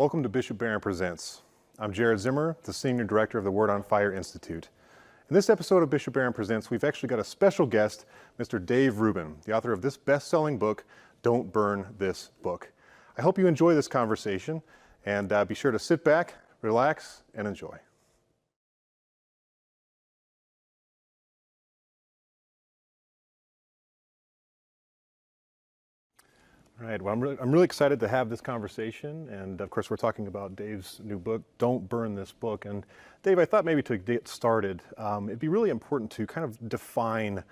Welcome to Bishop Barron Presents. I'm Jared Zimmer, the Senior Director of the Word on Fire Institute. In this episode of Bishop Barron Presents, we've actually got a special guest, Mr. Dave Rubin, the author of this best-selling book, Don't Burn This Book. I hope you enjoy this conversation, and be sure to sit back, relax, and enjoy. All right, well, I'm really excited to have this conversation, and of course we're talking about Dave's new book, Don't Burn This Book. And Dave, I thought maybe to get started, it'd be really important to kind of define,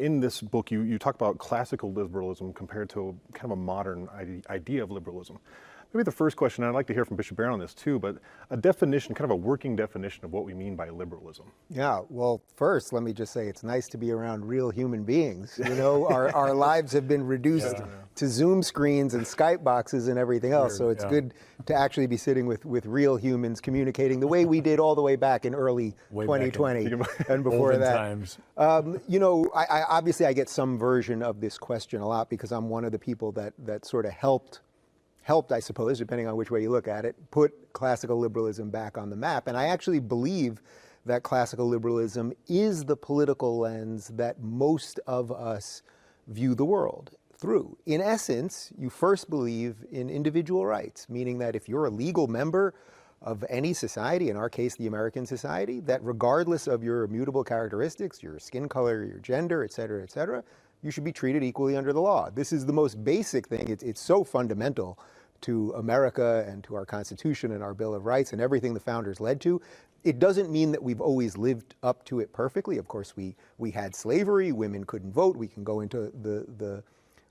in this book you talk about classical liberalism compared to kind of a modern idea of liberalism. Maybe the first question, and I'd like to hear from Bishop Barron on this too, but a definition, kind of a working definition of what we mean by liberalism. Yeah, well, first, let me just say it's nice to be around real human beings. You know, our lives have been reduced to Zoom screens and Skype boxes and everything else, so it's good to actually be sitting with real humans communicating the way we did all the way back in early 2020 and before that. Times. You know, I obviously I get some version of this question a lot because I'm one of the people that sort of helped, I suppose, depending on which way you look at it, put classical liberalism back on the map. And I actually believe that classical liberalism is the political lens that most of us view the world through. In essence, you first believe in individual rights, meaning that if you're a legal member of any society, in our case, the American society, that regardless of your immutable characteristics, your skin color, your gender, et cetera, you should be treated equally under the law. This is the most basic thing. It's so fundamental to America and to our Constitution and our Bill of Rights and everything the founders led to. It doesn't mean that we've always lived up to it perfectly. Of course, we had slavery, women couldn't vote. We can go into the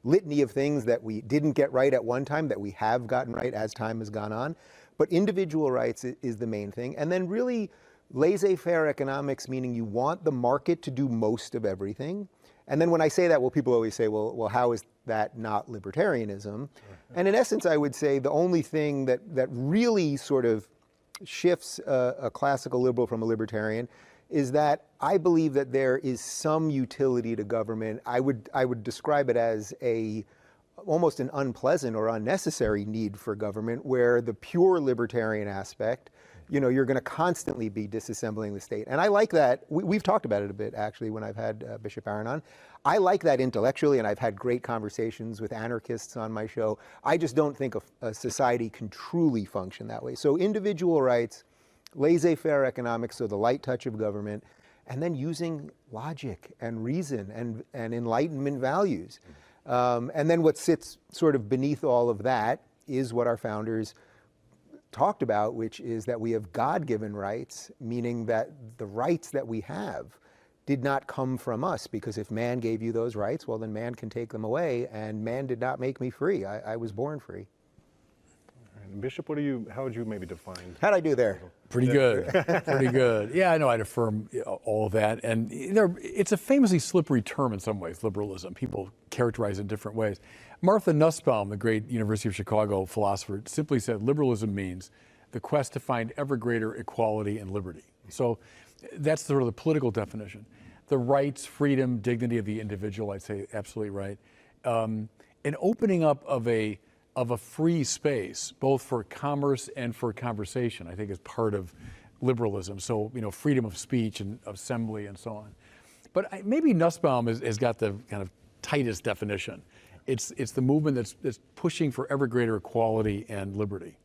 litany of things that we didn't get right at one time that we have gotten right as time has gone on. But individual rights is the main thing. And then really laissez-faire economics, meaning you want the market to do most of everything. And then when I say that, well, people always say, well, how is that not libertarianism? And in essence, I would say the only thing that really sort of shifts a classical liberal from a libertarian is that I believe that there is some utility to government. I would describe it as almost an unpleasant or unnecessary need for government, where the pure libertarian aspect, you know, you're going to constantly be disassembling the state. And I like that. We've talked about it a bit, actually, when I've had Bishop Barron on. I like that intellectually, and I've had great conversations with anarchists on my show. I just don't think a society can truly function that way. So individual rights, laissez-faire economics, so the light touch of government, and then using logic and reason and Enlightenment values. And then what sits sort of beneath all of that is what our founders talked about, which is that we have God-given rights, meaning that the rights that we have did not come from us, because if man gave you those rights, well, then man can take them away, and man did not make me free. I was born free. And Bishop, how would you maybe define? How'd I do there? Pretty good, pretty good. Yeah, I know, I'd affirm all of that. And it's a famously slippery term in some ways, liberalism. People characterize it in different ways. Martha Nussbaum, the great University of Chicago philosopher, simply said liberalism means the quest to find ever greater equality and liberty. So that's sort of the political definition. The rights, freedom, dignity of the individual, I'd say absolutely right. An opening up of a free space, both for commerce and for conversation, I think is part of liberalism. So, you know, freedom of speech and assembly and so on. But maybe Nussbaum has got the kind of tightest definition. It's the movement that's pushing for ever greater equality and liberty.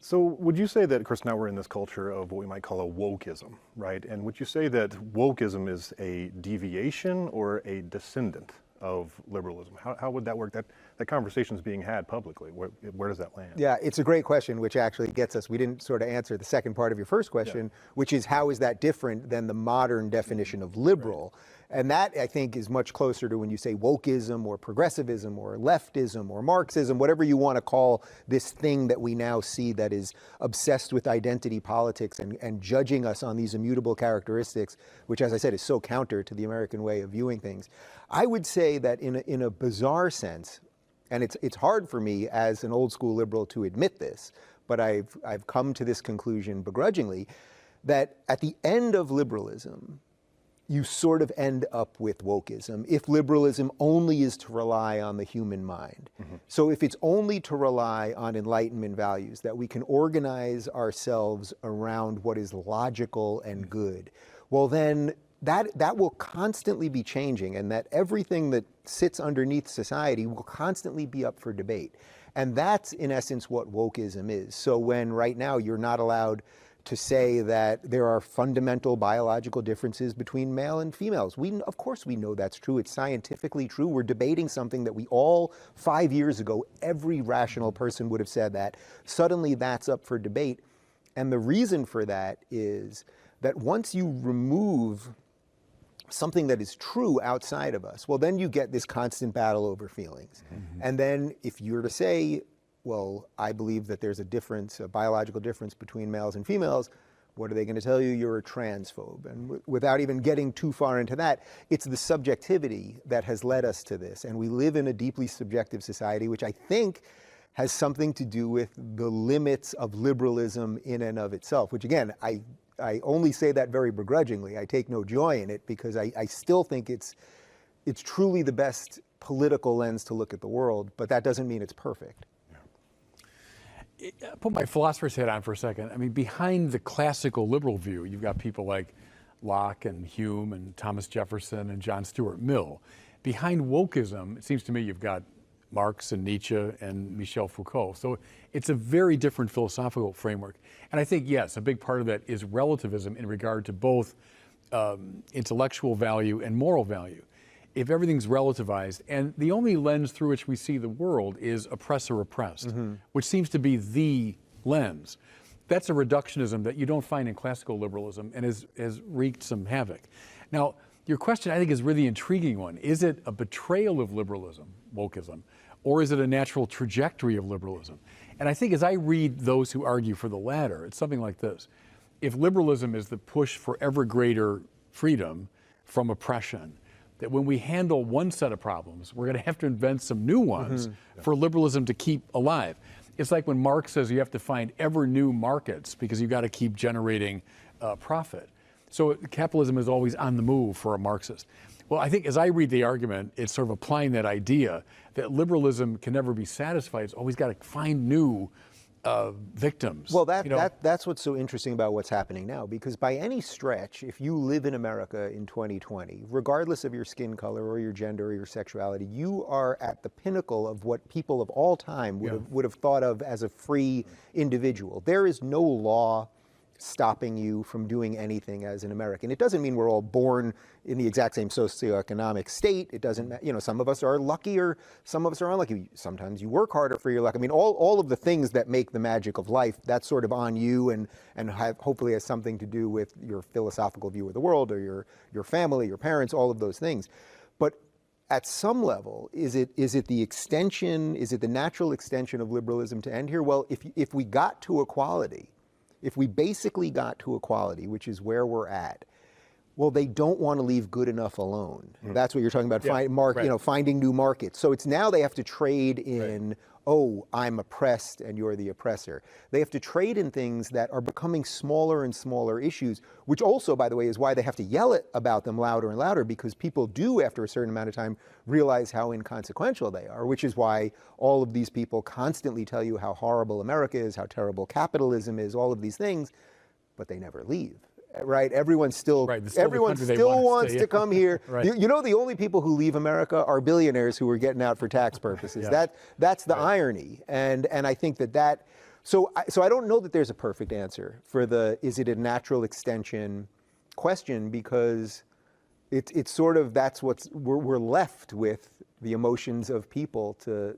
So would you say that, of course, now we're in this culture of what we might call a wokeism, right? And would you say that wokeism is a deviation or a descendant of liberalism? How would that work? That conversation is being had publicly. Where does that land? Yeah, it's a great question, which actually gets us, we didn't sort of answer the second part of your first question, which is how is that different than the modern definition of liberal? Right. And that, I think, is much closer to when you say wokeism or progressivism or leftism or Marxism, whatever you want to call this thing that we now see that is obsessed with identity politics and judging us on these immutable characteristics, which, as I said, is so counter to the American way of viewing things. I would say that in a bizarre sense, and it's hard for me as an old school liberal to admit this, but I've come to this conclusion begrudgingly, that at the end of liberalism, you sort of end up with wokeism if liberalism only is to rely on the human mind. So if it's only to rely on Enlightenment values, that we can organize ourselves around what is logical and good, well then that will constantly be changing, and that everything that sits underneath society will constantly be up for debate. And that's in essence what wokeism is. So when right now you're not allowed to say that there are fundamental biological differences between male and females. Of course we know that's true. It's scientifically true. We're debating something that we all, 5 years ago, every rational person would have said that. Suddenly that's up for debate. And the reason for that is that once you remove something that is true outside of us, well, then you get this constant battle over feelings. And then if you're to say, well, I believe that there's a difference, a biological difference between males and females, what are they going to tell you? You're a transphobe. And without even getting too far into that, it's the subjectivity that has led us to this. And we live in a deeply subjective society, which I think has something to do with the limits of liberalism in and of itself, which again, I only say that very begrudgingly. I take no joy in it because I still think it's truly the best political lens to look at the world, but that doesn't mean it's perfect. Put my philosopher's hat on for a second. I mean, behind the classical liberal view, you've got people like Locke and Hume and Thomas Jefferson and John Stuart Mill. Behind wokeism, it seems to me you've got Marx and Nietzsche and Michel Foucault. So it's a very different philosophical framework. And I think, yes, a big part of that is relativism in regard to both intellectual value and moral value. If everything's relativized, and the only lens through which we see the world is oppressor-oppressed, which seems to be the lens, that's a reductionism that you don't find in classical liberalism and has wreaked some havoc. Now, your question, I think, is really intriguing one. Is it a betrayal of liberalism, wokeism, or is it a natural trajectory of liberalism? And I think as I read those who argue for the latter, it's something like this. If liberalism is the push for ever greater freedom from oppression, that when we handle one set of problems, we're going to have to invent some new ones for liberalism to keep alive. It's like when Marx says you have to find ever new markets because you've got to keep generating profit. So capitalism is always on the move for a Marxist. Well, I think as I read the argument, it's sort of applying that idea that liberalism can never be satisfied. It's always got to find new victims. Well, that's what's so interesting about what's happening now, because by any stretch, if you live in America in 2020, regardless of your skin color or your gender or your sexuality, you are at the pinnacle of what people of all time would have thought of as a free individual. There is no law stopping you from doing anything as an American. It doesn't mean we're all born in the exact same socioeconomic state. It doesn't, some of us are lucky or some of us are unlucky. Sometimes you work harder for your luck. I mean, all of the things that make the magic of life, that's sort of on you and hopefully has something to do with your philosophical view of the world or your family, your parents, all of those things. But at some level, is it the extension, is it the natural extension of liberalism to end here? Well, if we got to equality, if we basically got to equality, which is where we're at, well, they don't want to leave good enough alone. That's what you're talking about, finding new markets. So it's now they have to trade in, oh, I'm oppressed and you're the oppressor. They have to trade in things that are becoming smaller and smaller issues, which also, by the way, is why they have to yell about them louder and louder, because people do, after a certain amount of time, realize how inconsequential they are, which is why all of these people constantly tell you how horrible America is, how terrible capitalism is, all of these things, but they never leave. Right, everyone still wants to come here. You know, the only people who leave America are billionaires who are getting out for tax purposes. That's the irony, and I think that. So I don't know that there's a perfect answer for the is it a natural extension question, because it's sort of we're left with the emotions of people to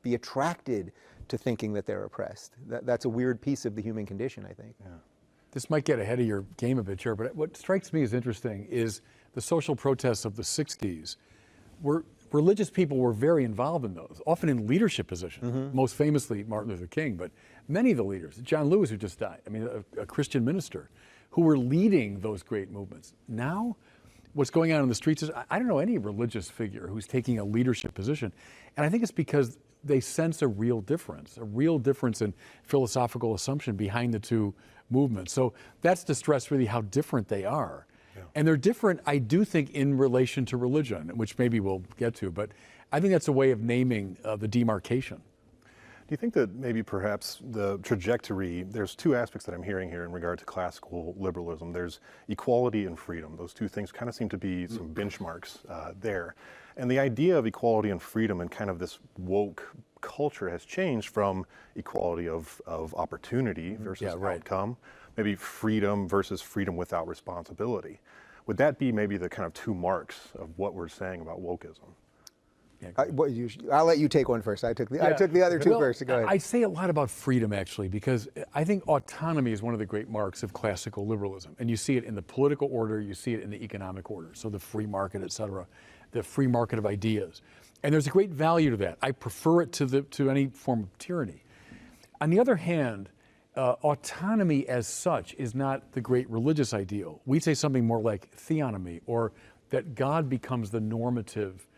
be attracted to thinking that they're oppressed. That's a weird piece of the human condition, I think. Yeah. This might get ahead of your game a bit, Chair, but what strikes me as interesting is the social protests of the 60s. Religious people were very involved in those, often in leadership positions, most famously Martin Luther King, but many of the leaders, John Lewis, who just died, I mean, a Christian minister, who were leading those great movements. Now, what's going on in the streets is, I don't know any religious figure who's taking a leadership position, and I think it's because they sense a real difference in philosophical assumption behind the two movements. So that's to stress really how different they are. And they're different, I do think, in relation to religion, which maybe we'll get to, but I think that's a way of naming the demarcation. Do you think that maybe perhaps the trajectory, there's two aspects that I'm hearing here in regard to classical liberalism. There's equality and freedom. Those two things kind of seem to be some benchmarks there. And the idea of equality and freedom and kind of this woke culture has changed from equality of opportunity versus outcome, maybe freedom versus freedom without responsibility. Would that be maybe the kind of two marks of what we're saying about wokeism? I'll let you take one first. I took the other two first. So go ahead. I say a lot about freedom, actually, because I think autonomy is one of the great marks of classical liberalism. And you see it in the political order, you see it in the economic order. So the free market, et cetera, the free market of ideas. And there's a great value to that. I prefer it to any form of tyranny. On the other hand, autonomy as such is not the great religious ideal. We'd say something more like theonomy, or that God becomes the normative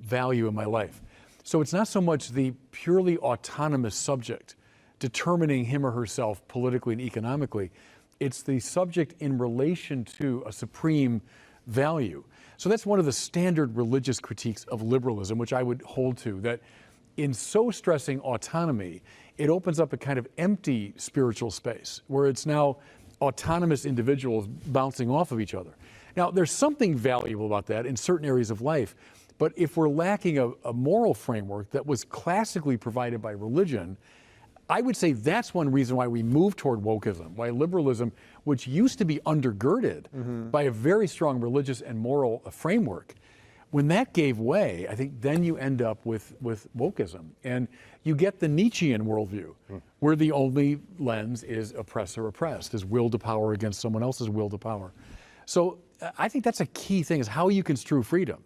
value in my life. So it's not so much the purely autonomous subject determining him or herself politically and economically. It's the subject in relation to a supreme value. So that's one of the standard religious critiques of liberalism, which I would hold to, that in so stressing autonomy, it opens up a kind of empty spiritual space where it's now autonomous individuals bouncing off of each other. Now, there's something valuable about that in certain areas of life, but if we're lacking a moral framework that was classically provided by religion, I would say that's one reason why we move toward wokeism, why liberalism, which used to be undergirded by a very strong religious and moral framework, when that gave way, I think then you end up with wokeism. And you get the Nietzschean worldview, where the only lens is oppressor oppressed, is will to power against someone else's will to power. So I think that's a key thing, is how you construe freedom.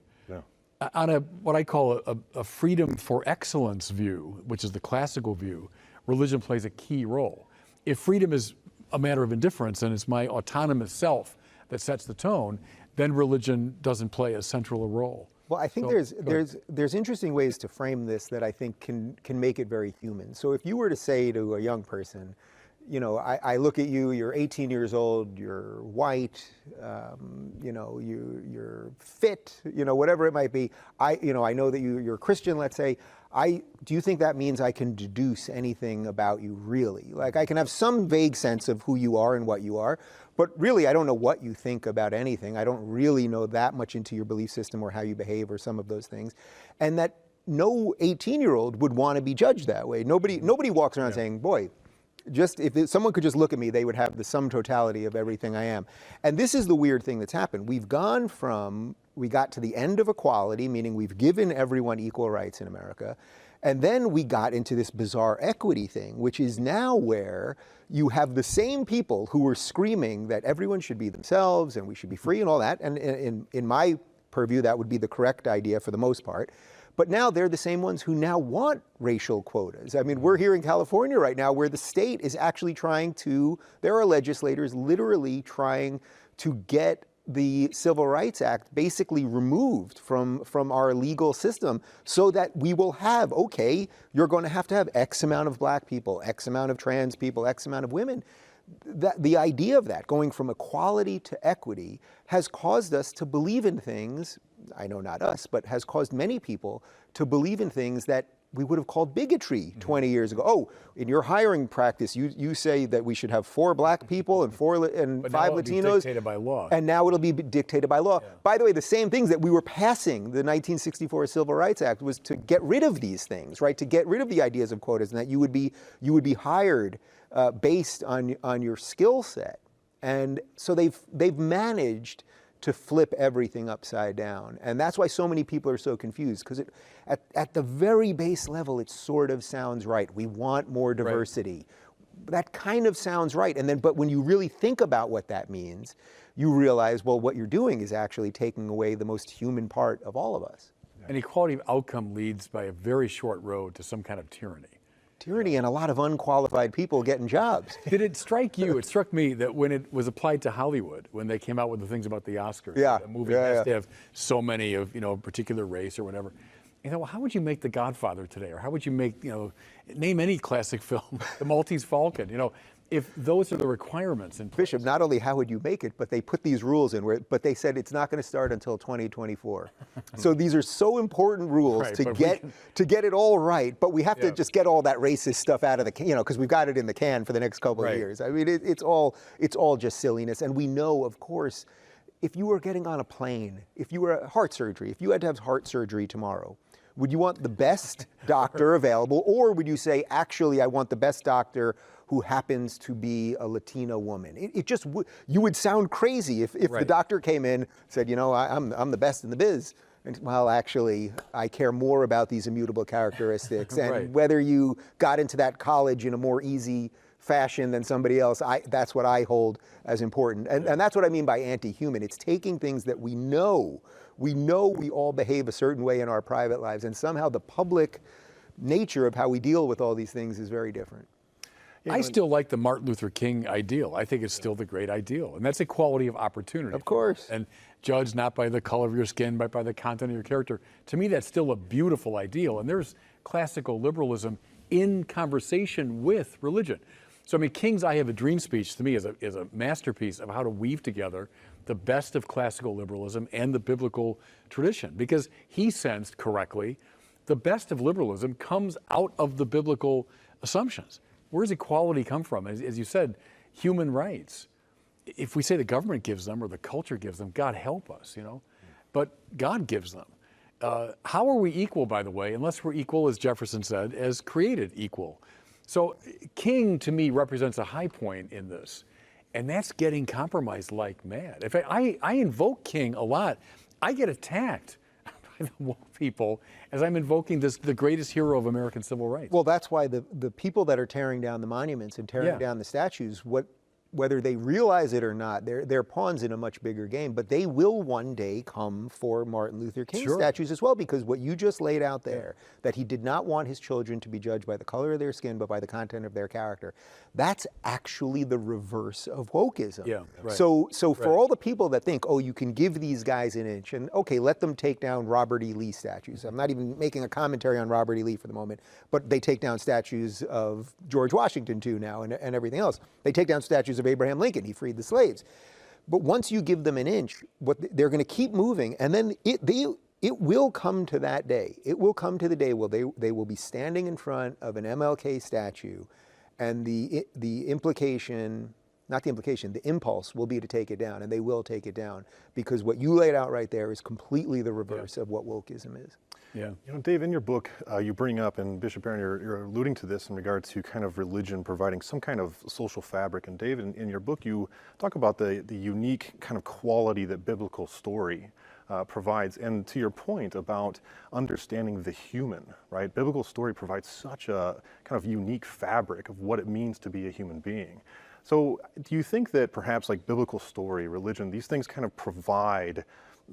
On what I call a freedom for excellence view, which is the classical view, religion plays a key role. If freedom is a matter of indifference and it's my autonomous self that sets the tone, then religion doesn't play as central a role. Well, I think there's interesting ways to frame this that I think can make it very human. So if you were to say to a young person, I look at you, you're 18 years old, you're white, you're fit, whatever it might be. I know that you're a Christian, let's say. Do you think that means I can deduce anything about you, really? Like, I can have some vague sense of who you are and what you are, but really I don't know what you think about anything. I don't really know that much into your belief system or how you behave or some of those things. And that no 18-year-old would want to be judged that way. Nobody walks around saying, boy, just if someone could just look at me, they would have the sum totality of everything I am. And this is the weird thing that's happened. We got to the end of equality, meaning we've given everyone equal rights in America. And then we got into this bizarre equity thing, which is now where you have the same people who were screaming that everyone should be themselves and we should be free and all that. And in my purview, that would be the correct idea for the most part. But now they're the same ones who now want racial quotas. I mean, we're here in California right now where the state is actually there are legislators literally trying to get the Civil Rights Act basically removed from our legal system so that we will have, okay, you're going to have X amount of black people, X amount of trans people, X amount of women. The idea of that, going from equality to equity, has caused us to believe in things, I know not us, but has caused many people to believe in things that we would have called bigotry 20 years ago. Oh, in your hiring practice, you say that we should have 4 black people and 5 Latinos. Be dictated by law. And now it'll be dictated by law. Yeah. By the way, the same things that we were passing, the 1964 Civil Rights Act, was to get rid of these things, right? To get rid of the ideas of quotas, and that you would be hired based on your skill set. And so they've managed to flip everything upside down. And that's why so many people are so confused, because at the very base level, it sort of sounds right. We want more diversity. Right. That kind of sounds right. But when you really think about what that means, you realize, well, what you're doing is actually taking away the most human part of all of us. And equality of outcome leads by a very short road to some kind of tyranny. Tyranny and a lot of unqualified people getting jobs. Did it strike you? It struck me that when it was applied to Hollywood, when they came out with the things about the Oscars, the movie has to have so many of a particular race or whatever. You know, well, how would you make The Godfather today? Or how would you make, name any classic film, The Maltese Falcon, if those are the requirements in place. Bishop, not only how would you make it, but they put these rules in but they said it's not going to start until 2024. So these are so important rules Right, to get it all right, but we have to just get all that racist stuff out of the can, because we've got it in the can for the next couple of years. I mean, it's all just silliness. And we know, of course, if you were getting on a plane, if you were heart surgery, if you had to have heart surgery tomorrow, would you want the best doctor available, or would you say, actually, I want the best doctor who happens to be a Latina woman? It just you would sound crazy if the doctor came in and said, I'm the best in the biz. And, well, actually, I care more about these immutable characteristics. And whether you got into that college in a more easy fashion than somebody else, that's what I hold as important. And that's what I mean by anti-human. It's taking things that we know we all behave a certain way in our private lives, and somehow the public nature of how we deal with all these things is very different. I still like the Martin Luther King ideal. I think it's still the great ideal, and that's equality of opportunity. Of course. And judged not by the color of your skin, but by the content of your character. To me, that's still a beautiful ideal, and there's classical liberalism in conversation with religion. So, I mean, King's I Have a Dream speech, to me, is a masterpiece of how to weave together the best of classical liberalism and the biblical tradition, because he sensed correctly the best of liberalism comes out of the biblical assumptions. Where does equality come from? As you said, human rights. If we say the government gives them or the culture gives them, God help us, but God gives them. How are we equal, by the way, unless we're equal, as Jefferson said, as created equal? So King, to me, represents a high point in this, and that's getting compromised like mad. In fact, I invoke King a lot. I get attacked by the woke people as I'm invoking the greatest hero of American civil rights. Well, that's why the people that are tearing down the monuments and tearing down the statues, whether they realize it or not, they're pawns in a much bigger game, but they will one day come for Martin Luther King statues as well, because what you just laid out there, that he did not want his children to be judged by the color of their skin, but by the content of their character, that's actually the reverse of wokeism. Yeah, right. So for all the people that think, oh, you can give these guys an inch, and okay, let them take down Robert E. Lee statues. I'm not even making a commentary on Robert E. Lee for the moment, but they take down statues of George Washington too now, and everything else. They take down statues of Abraham Lincoln. He freed the slaves. But once you give them an inch, they're going to keep moving, and then it will come to that day. It will come to the day where they will be standing in front of an MLK statue, and the impulse will be to take it down, and they will take it down, because what you laid out right there is completely the reverse of what wokeism is. Yeah. Dave, in your book, you bring up, and Bishop Barron, you're alluding to this in regard to kind of religion providing some kind of social fabric. And Dave, in your book, you talk about the unique kind of quality that biblical story provides. And to your point about understanding the human, right? Biblical story provides such a kind of unique fabric of what it means to be a human being. So do you think that perhaps like biblical story, religion, these things kind of provide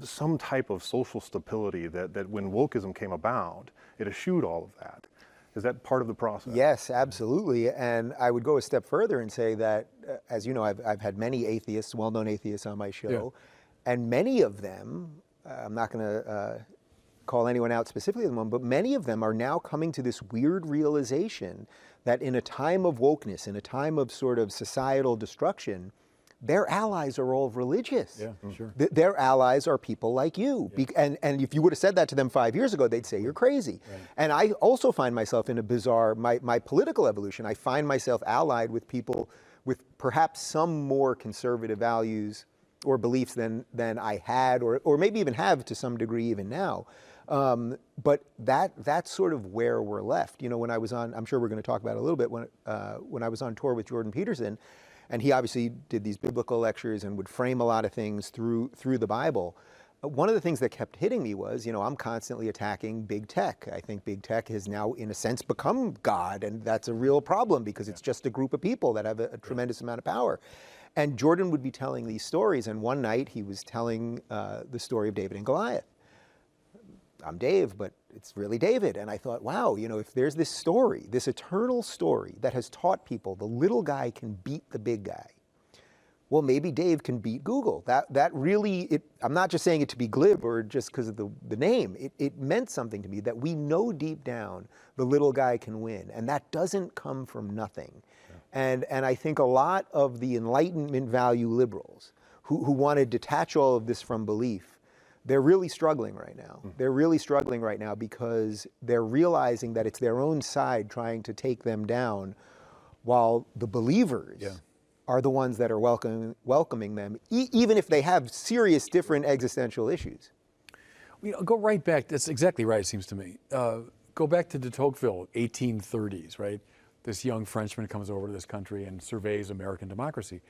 some type of social stability that when wokeism came about, it eschewed all of that? Is that part of the process? Yes, absolutely. And I would go a step further and say that, as you know, I've had many atheists, well-known atheists on my show, and many of them, I'm not going to call anyone out specifically at the moment, but many of them are now coming to this weird realization that in a time of wokeness, in a time of sort of societal destruction, their allies are all religious. Yeah, sure. Their allies are people like you. And if you would have said that to them 5 years ago, they'd say you're crazy. Right. And I also find myself in a bizarre, my political evolution, I find myself allied with people with perhaps some more conservative values or beliefs than I had, or maybe even have to some degree even now. But that's sort of where we're left. When I was on, I'm sure we're going to talk about it a little bit, when I was on tour with Jordan Peterson, and he obviously did these biblical lectures and would frame a lot of things through the Bible. One of the things that kept hitting me was, I'm constantly attacking big tech. I think big tech has now, in a sense, become God, and that's a real problem because it's just a group of people that have a tremendous amount of power. And Jordan would be telling these stories, and one night he was telling the story of David and Goliath. I'm Dave, but it's really David. And I thought, wow, if there's this story, this eternal story that has taught people the little guy can beat the big guy, well, maybe Dave can beat Google. That really, I'm not just saying it to be glib or just because of the name. It meant something to me that we know deep down the little guy can win, and that doesn't come from nothing. Yeah. And I think a lot of the Enlightenment value liberals who want to detach all of this from belief, they're really struggling right now. They're really struggling right now because they're realizing that it's their own side trying to take them down, while the believers are the ones that are welcoming them, even if they have serious different existential issues. Go right back, that's exactly right, it seems to me. Go back to de Tocqueville, 1830s, right? This young Frenchman comes over to this country and surveys American democracy.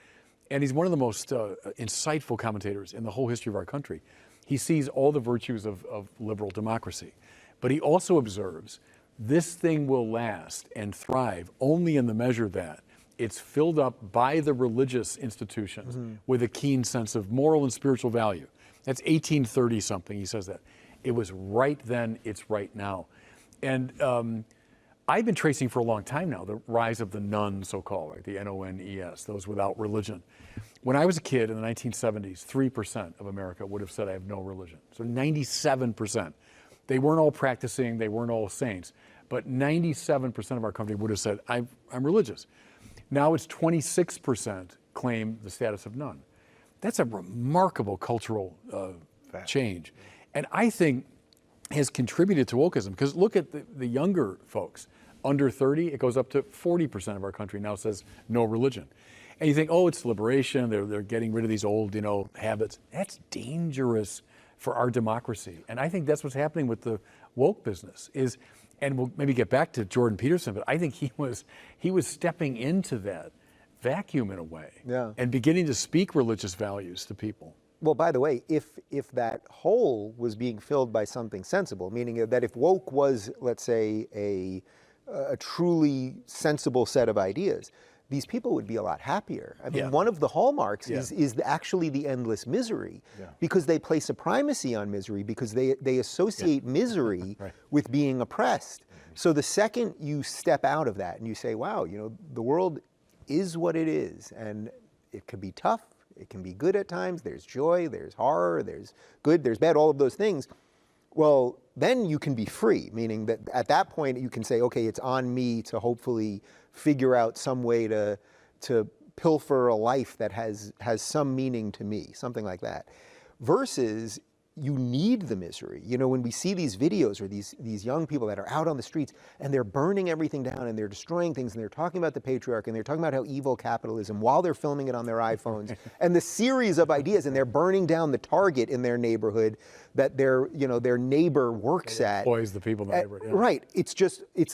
And he's one of the most insightful commentators in the whole history of our country. He sees all the virtues of liberal democracy, but he also observes this thing will last and thrive only in the measure that it's filled up by the religious institutions with a keen sense of moral and spiritual value. That's 1830 something, he says that. It was right then, it's right now. And I've been tracing for a long time now the rise of the none, so-called, like the N-O-N-E-S, those without religion. When I was a kid in the 1970s, 3% of America would have said I have no religion. So 97%. They weren't all practicing, they weren't all saints, but 97% of our country would have said, I'm religious. Now it's 26% claim the status of none. That's a remarkable cultural change. And I think has contributed to wokeism, because look at the younger folks. Under 30, it goes up to 40% of our country now says no religion. And you think, oh, it's liberation, they're getting rid of these old, habits. That's dangerous for our democracy. And I think that's what's happening with the woke business and we'll maybe get back to Jordan Peterson, but I think he was stepping into that vacuum in a way and beginning to speak religious values to people. Well, by the way, if that hole was being filled by something sensible, meaning that if woke was, let's say, a truly sensible set of ideas, these people would be a lot happier. I mean, one of the hallmarks is actually the endless misery, because they place a primacy on misery, because they associate misery with being oppressed. So the second you step out of that and you say, wow, the world is what it is, and it can be tough, it can be good at times, there's joy, there's horror, there's good, there's bad, all of those things. Well, then you can be free, meaning that at that point you can say, okay, it's on me to hopefully figure out some way to pilfer a life that has some meaning to me, something like that. Versus you need the misery. When we see these videos or these young people that are out on the streets and they're burning everything down and they're destroying things and they're talking about the patriarch and they're talking about how evil capitalism while they're filming it on their iPhones and the series of ideas, and they're burning down the Target in their neighborhood that their neighbor works at. Employs the people in the neighborhood. Right. It's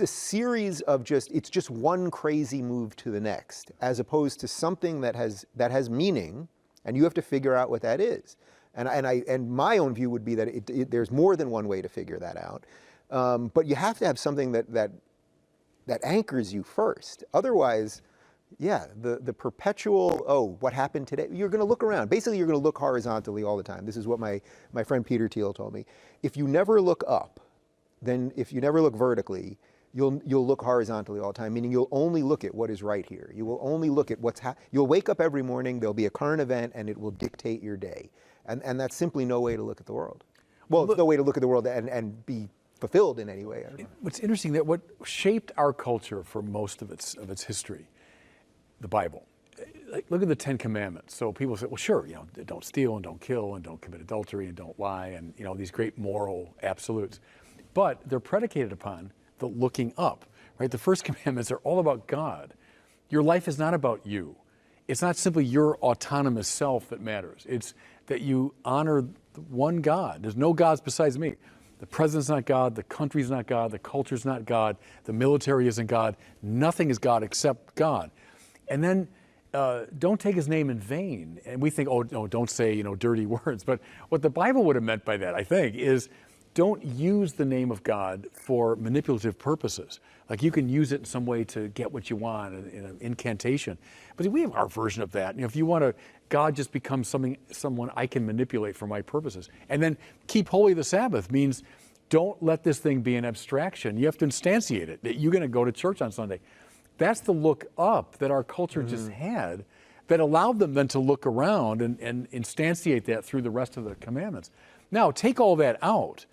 a series of it's just one crazy move to the next, as opposed to something that has meaning, and you have to figure out what that is. And my own view would be that there's more than one way to figure that out, but you have to have something that anchors you first. Otherwise, the perpetual what happened today. You're going to look around. Basically, you're going to look horizontally all the time. This is what my friend Peter Thiel told me. If you never look up, then if you never look vertically, you'll look horizontally all the time, meaning you'll only look at what is right here. You will only look at you'll wake up every morning, there'll be a current event, and it will dictate your day. And that's simply no way to look at the world. Well, it's no way to look at the world and be fulfilled in any way. What's interesting, that what shaped our culture for most of its history, the Bible. Look at the Ten Commandments. So people say, well, sure, don't steal and don't kill and don't commit adultery and don't lie, and these great moral absolutes. But they're predicated upon the looking up, right? The first commandments are all about God. Your life is not about you. It's not simply your autonomous self that matters. It's that you honor one God. There's no gods besides me. The president's not God, the country's not God, the culture's not God, the military isn't God. Nothing is God except God. And then don't take his name in vain. And we think, oh, no, don't say, dirty words. But what the Bible would have meant by that, I think, is don't use the name of God for manipulative purposes. Like you can use it in some way to get what you want in an incantation. But we have our version of that. If you want God just becomes someone I can manipulate for my purposes. And then keep holy the Sabbath means don't let this thing be an abstraction. You have to instantiate it. That you're going to go to church on Sunday. That's the look up that our culture just had that allowed them then to look around and instantiate that through the rest of the commandments. Now, take all that out,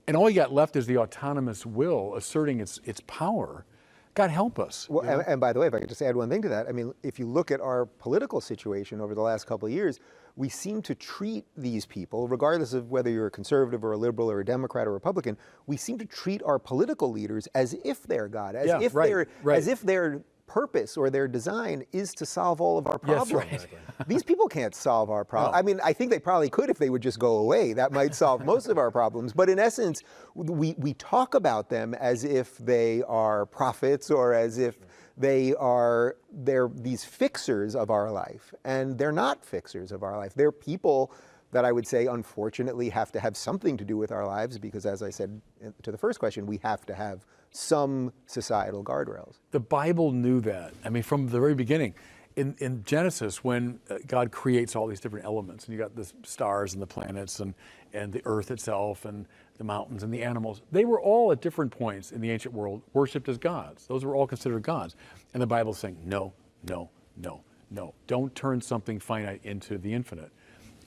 and all you got left is the autonomous will asserting its power. God help us. Well, and by the way, if I could just add one thing to that, I mean, if you look at our political situation over the last couple of years, we seem to treat these people, regardless of whether you're a conservative or a liberal or a Democrat or a Republican, we seem to treat our political leaders as if they're God, as if their purpose or their design is to solve all of our problems. Yes, right. These people can't solve our problems. No. I mean, I think they probably could if they would just go away. That might solve most of our problems. But in essence, we talk about them as if they are prophets or as if they're these fixers of our life. And they're not fixers of our life. They're people that I would say, unfortunately, have to have something to do with our lives because, as I said to the first question, we have to have some societal guardrails. The Bible knew that. I mean, from the very beginning. In Genesis, when God creates all these different elements, and you got the stars and the planets and the earth itself and the mountains and the animals, they were all at different points in the ancient world worshipped as gods. Those were all considered gods. And the Bible's saying, no, no, no, no. Don't turn something finite into the infinite.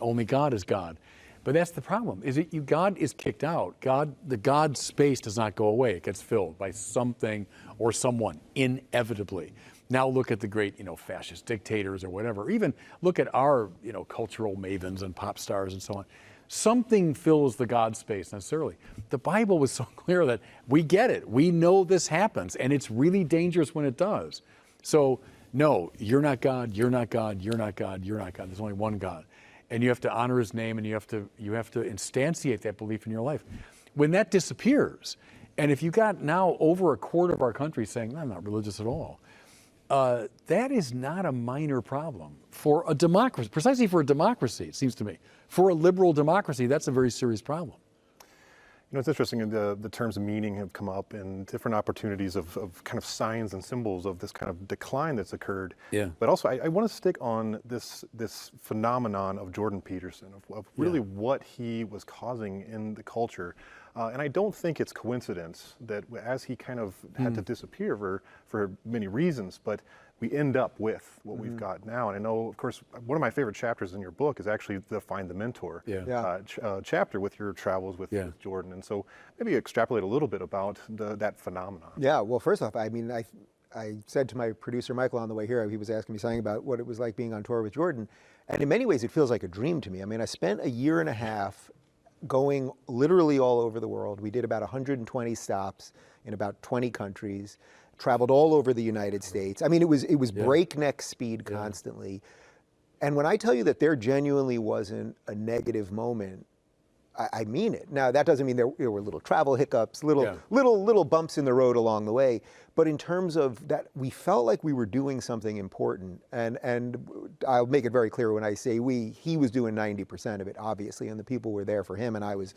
Only God is God. But that's the problem, is that God is kicked out. The God space does not go away. It gets filled by something or someone, inevitably. Now look at the great, fascist dictators or whatever. Even look at our, cultural mavens and pop stars and so on. Something fills the God space necessarily. The Bible was so clear that we get it. We know this happens, and it's really dangerous when it does. So, no, you're not God, you're not God, you're not God, you're not God. There's only one God. And you have to honor his name, and you have to instantiate that belief in your life. When that disappears, and if you got now over a quarter of our country saying, I'm not religious at all, that is not a minor problem for a democracy, precisely for a democracy, it seems to me. For a liberal democracy, that's a very serious problem. It's interesting, the terms of meaning have come up and different opportunities of kind of signs and symbols of this kind of decline that's occurred. Yeah. But also, I want to stick on this phenomenon of Jordan Peterson, of really what he was causing in the culture. And I don't think it's coincidence that as he kind of had to disappear for many reasons, but we end up with what we've got now. And I know, of course, one of my favorite chapters in your book is actually the Find the Mentor chapter with your travels with Jordan. And so maybe extrapolate a little bit about that phenomenon. Yeah, well, first off, I mean, I said to my producer, Michael, on the way here, he was asking me something about what it was like being on tour with Jordan. And in many ways, it feels like a dream to me. I mean, I spent a year and a half going literally all over the world. We did about 120 stops in about 20 countries, traveled all over the United States. I mean, it was breakneck speed constantly. And when I tell you that there genuinely wasn't a negative moment, I mean it. Now, that doesn't mean there were little travel hiccups, little bumps in the road along the way. But in terms of that, we felt like we were doing something important. And I'll make it very clear when I say he was doing 90% of it, obviously, and the people were there for him. And I was,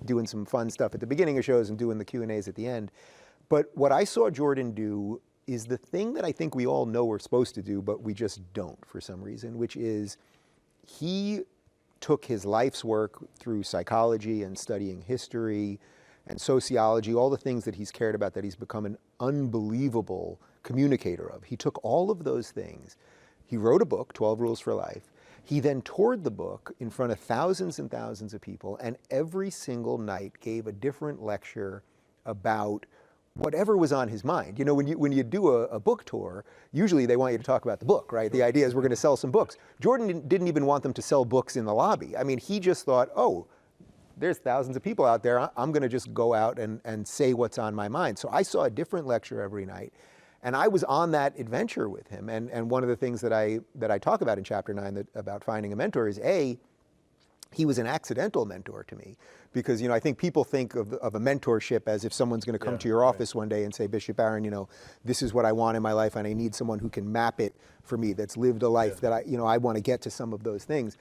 doing some fun stuff at the beginning of shows and doing the Q&As at the end. But what I saw Jordan do is the thing that I think we all know we're supposed to do, but we just don't for some reason, which is he took his life's work through psychology and studying history and sociology, all the things that he's cared about, that he's become an unbelievable communicator of. He took all of those things. He wrote a book, 12 Rules for Life. He then toured the book in front of thousands and thousands of people, and every single night gave a different lecture about whatever was on his mind. When you do a book tour, usually they want you to talk about the book, right? The idea is we're going to sell some books. Jordan didn't even want them to sell books in the lobby. I mean, he just thought, there's thousands of people out there. I'm going to just go out and say what's on my mind. So I saw a different lecture every night. And I was on that adventure with him. And one of the things that I talk about in chapter 9 about finding a mentor is, he was an accidental mentor to me, because I think people think of a mentorship as if someone's going to come to your office one day and say, Bishop Barron, this is what I want in my life, and I need someone who can map it for me, that's lived a life that I want to get to some of those things.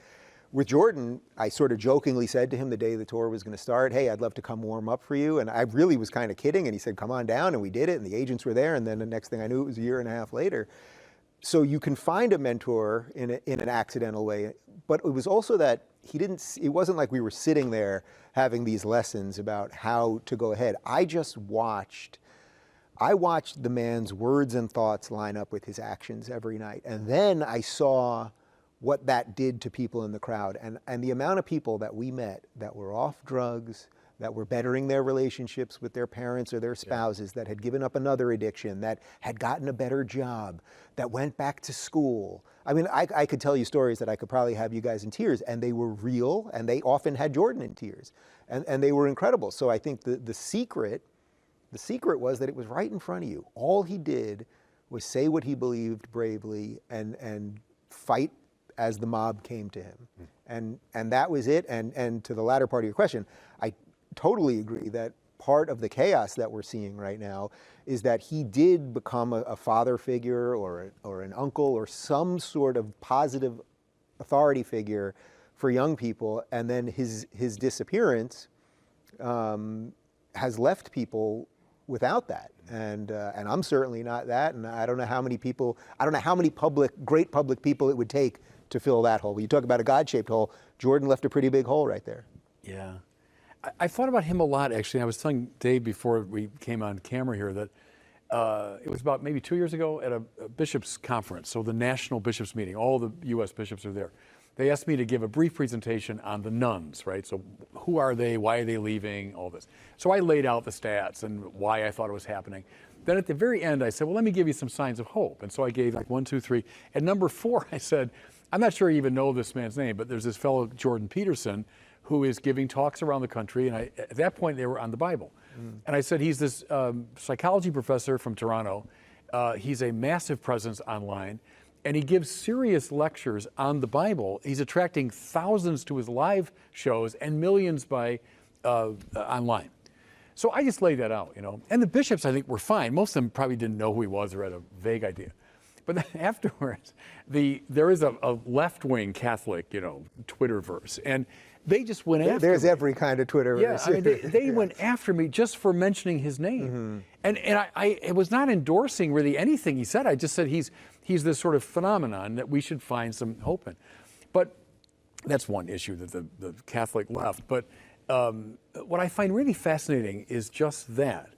With Jordan, I sort of jokingly said to him the day the tour was going to start, hey, I'd love to come warm up for you. And I really was kind of kidding. And he said, come on down. And we did it. And the agents were there. And then the next thing I knew, it was a year and a half later. So you can find a mentor in an accidental way. But it was also that it wasn't like we were sitting there having these lessons about how to go ahead. I just watched I watched the man's words and thoughts line up with his actions every night. And then I saw what that did to people in the crowd. And the amount of people that we met that were off drugs, that were bettering their relationships with their parents or their spouses, that had given up another addiction, that had gotten a better job, that went back to school. I mean, I could tell you stories that I could probably have you guys in tears, and they were real, and they often had Jordan in tears. And they were incredible. So I think the secret was that it was right in front of you. All he did was say what he believed bravely and fight as the mob came to him. And that was it. And to the latter part of your question, I totally agree that part of the chaos that we're seeing right now is that he did become a father figure or an uncle or some sort of positive authority figure for young people, and then his disappearance has left people without that. And I'm certainly not that, and I don't know how many great public people it would take to fill that hole. When you talk about a God-shaped hole, Jordan left a pretty big hole right there. Yeah. I thought about him a lot, actually. I was telling Dave before we came on camera here that it was about maybe 2 years ago at a bishops' conference, so the National Bishops' Meeting. All the U.S. bishops are there. They asked me to give a brief presentation on the nuns, right? So who are they? Why are they leaving? All this. So I laid out the stats and why I thought it was happening. Then at the very end, I said, well, let me give you some signs of hope. And so I gave like 1, 2, 3. At number 4, I said, I'm not sure you even know this man's name, but there's this fellow, Jordan Peterson, who is giving talks around the country. And at that point, they were on the Bible. And I said, he's this psychology professor from Toronto. He's a massive presence online. And he gives serious lectures on the Bible. He's attracting thousands to his live shows and millions by online. So I just laid that out, you know. And the bishops, I think, were fine. Most of them probably didn't know who he was or had a vague idea. But then afterwards, there is a left-wing Catholic, you know, Twitterverse, and they just went after There's me. every kind of Twitterverse. Yeah, I mean, they went after me just for mentioning his name. And I was not endorsing really anything he said. I just said he's this sort of phenomenon that we should find some hope in. But that's one issue that the Catholic left. But what I find really fascinating is just that.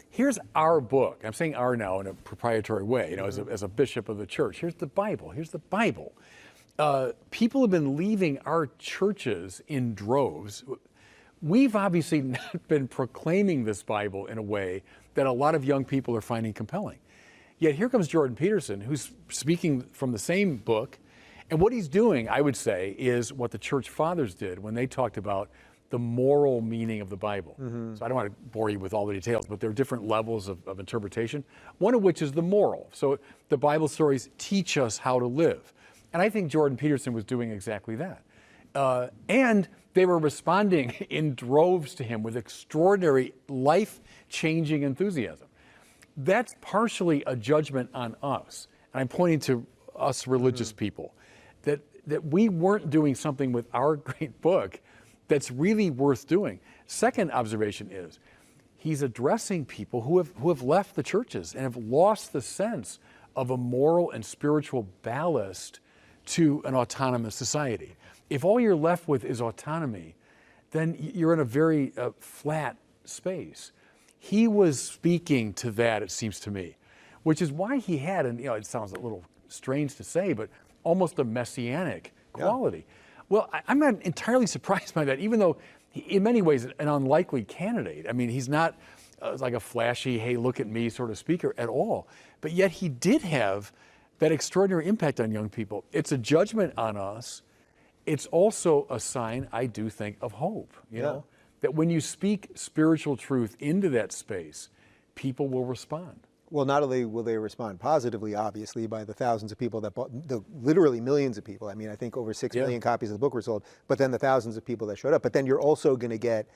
Here's our book. I'm saying our now in a proprietary way, you know, as a bishop of the church. Here's the Bible. Here's the Bible. People have been leaving our churches in droves. We've obviously not been proclaiming this Bible in a way that a lot of young people are finding compelling. Yet here comes Jordan Peterson, who's speaking from the same book. And what he's doing, I would say, is what the church fathers did when they talked about the moral meaning of the Bible. So I don't want to bore you with all the details, but there are different levels of interpretation, one of which is the moral. So the Bible stories teach us how to live. And I think Jordan Peterson was doing exactly that. And they were responding in droves to him with extraordinary life-changing enthusiasm. That's partially a judgment on us. And I'm pointing to us religious people, that we weren't doing something with our great book that's really worth doing. Second observation is, he's addressing people who have left the churches and have lost the sense of a moral and spiritual ballast to an autonomous society. If all you're left with is autonomy, then you're in a very flat space. He was speaking to that, it seems to me, which is why he had, and you know, it sounds a little strange to say, but almost a messianic quality. Well, I'm not entirely surprised by that, even though in many ways an unlikely candidate. I mean, he's not like a flashy, hey, look at me sort of speaker at all. But yet he did have that extraordinary impact on young people. It's a judgment on us. It's also a sign, I do think, of hope, you know, that when you speak spiritual truth into that space, people will respond. Well, not only will they respond positively, obviously, by the thousands of people that bought, literally millions of people. I mean, I think over 6 million copies of the book were sold, but then the thousands of people that showed up. But then you're also going to get,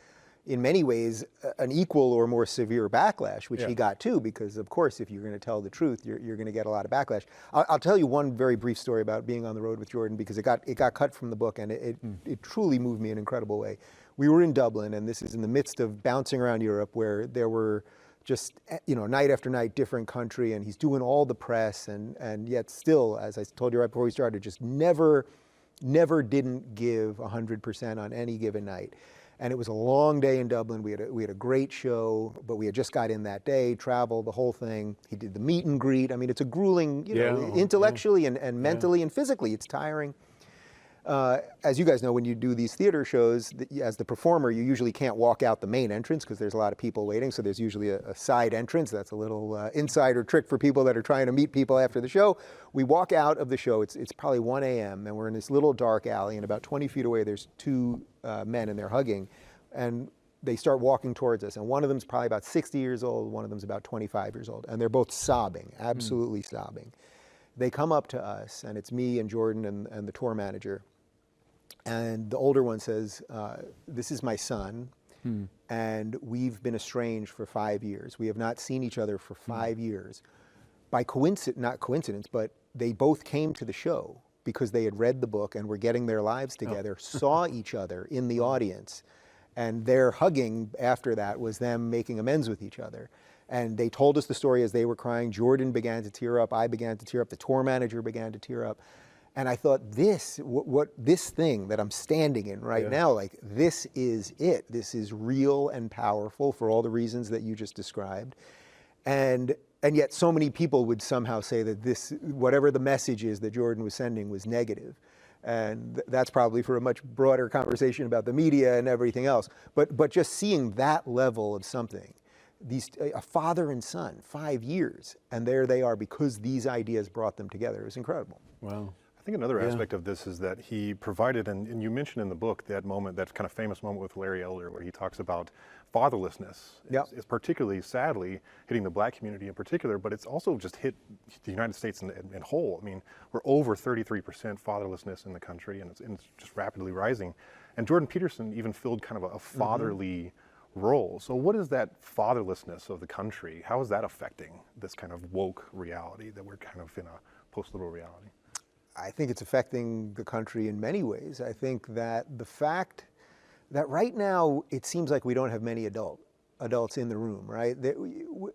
in many ways, an equal or more severe backlash, which he got too, because of course, if you're going to tell the truth, you're going to get a lot of backlash. I'll tell you one very brief story about being on the road with Jordan, because it got cut from the book, and it truly moved me in an incredible way. We were in Dublin, and this is in the midst of bouncing around Europe, where there were just, you know, night after night, different country, and he's doing all the press, and yet still, as I told you right before we started, just never didn't give 100% on any given night. And it was a long day in Dublin. We had a great show, but we had just got in that day, traveled, the whole thing. He did the meet and greet. I mean, it's a grueling, intellectually and mentally and physically, it's tiring. As you guys know, when you do these theater shows, as the performer, you usually can't walk out the main entrance because there's a lot of people waiting. So there's usually a side entrance. That's a little insider trick for people that are trying to meet people after the show. We walk out of the show. It's probably 1 a.m. and we're in this little dark alley. And about 20 feet away, there's two men and they're hugging. And they start walking towards us. And one of them's probably about 60 years old. One of them's about 25 years old. And they're both sobbing, absolutely sobbing. They come up to us, and it's me and Jordan and the tour manager. And the older one says, this is my son, and we've been estranged for 5 years. We have not seen each other for 5 years. By coincidence, not coincidence, but they both came to the show because they had read the book and were getting their lives together, saw each other in the audience, and their hugging after that was them making amends with each other. And they told us the story as they were crying. Jordan began to tear up. I began to tear up. The tour manager began to tear up. And I thought, this thing that I'm standing in right now, like, this is it. This is real and powerful for all the reasons that you just described. And yet so many people would somehow say that this, whatever the message is that Jordan was sending, was negative. And that's probably for a much broader conversation about the media and everything else. But just seeing that level of something, a father and son, 5 years, and there they are because these ideas brought them together. It was incredible. Wow. I think another aspect of this is that he provided, and you mentioned in the book that moment, that kind of famous moment with Larry Elder, where he talks about fatherlessness. It's particularly, sadly, hitting the black community in particular, but it's also just hit the United States in whole. I mean, we're over 33% fatherlessness in the country, and it's just rapidly rising. And Jordan Peterson even filled kind of a fatherly role. So what is that fatherlessness of the country? How is that affecting this kind of woke reality that we're kind of in a post-liberal reality? I think it's affecting the country in many ways. I think that the fact that right now it seems like we don't have many adults in the room, right?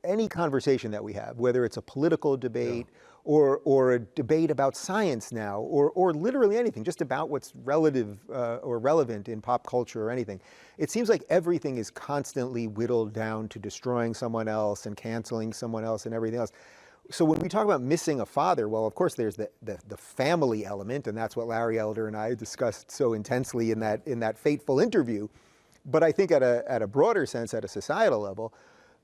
Any conversation that we have, whether it's a political debate or a debate about science now, or literally anything, just about what's relative or relevant in pop culture or anything, it seems like everything is constantly whittled down to destroying someone else and canceling someone else and everything else. So when we talk about missing a father, well, of course, there's the family element, and that's what Larry Elder and I discussed so intensely in that fateful interview. But I think at a broader sense, at a societal level,